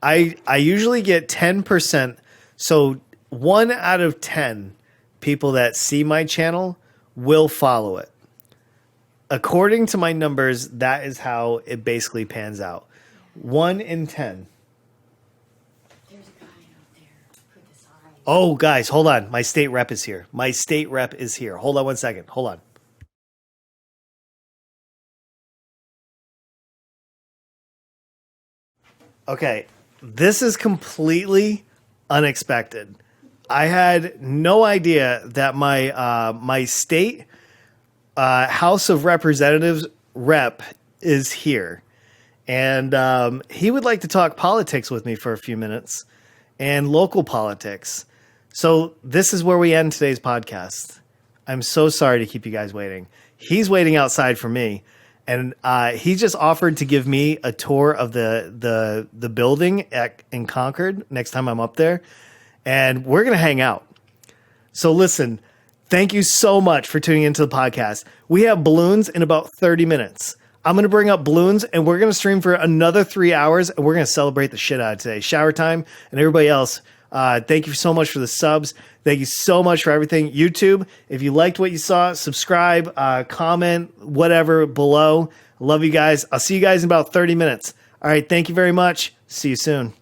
I usually get 10%. So 1 out of 10 people that see my channel will follow it. According to my numbers, that is how it basically pans out. 1 in 10. There's a guy out there with his eyes. Oh, guys, hold on. My state rep is here. Hold on 1 second. Hold on. Okay, this is completely unexpected. I had no idea that my state House of Representatives rep is here. And he would like to talk politics with me for a few minutes and local politics. So this is where we end today's podcast. I'm so sorry to keep you guys waiting. He's waiting outside for me. And he just offered to give me a tour of the building in Concord next time I'm up there. And we're going to hang out. So listen, thank you so much for tuning into the podcast. We have balloons in about 30 minutes. I'm going to bring up balloons and we're going to stream for another 3 hours and we're going to celebrate the shit out of today. Shower time and everybody else. Thank you so much for the subs. Thank you so much for everything. YouTube, if you liked what you saw, subscribe, comment, whatever below. Love you guys. I'll see you guys in about 30 minutes. All right. Thank you very much. See you soon.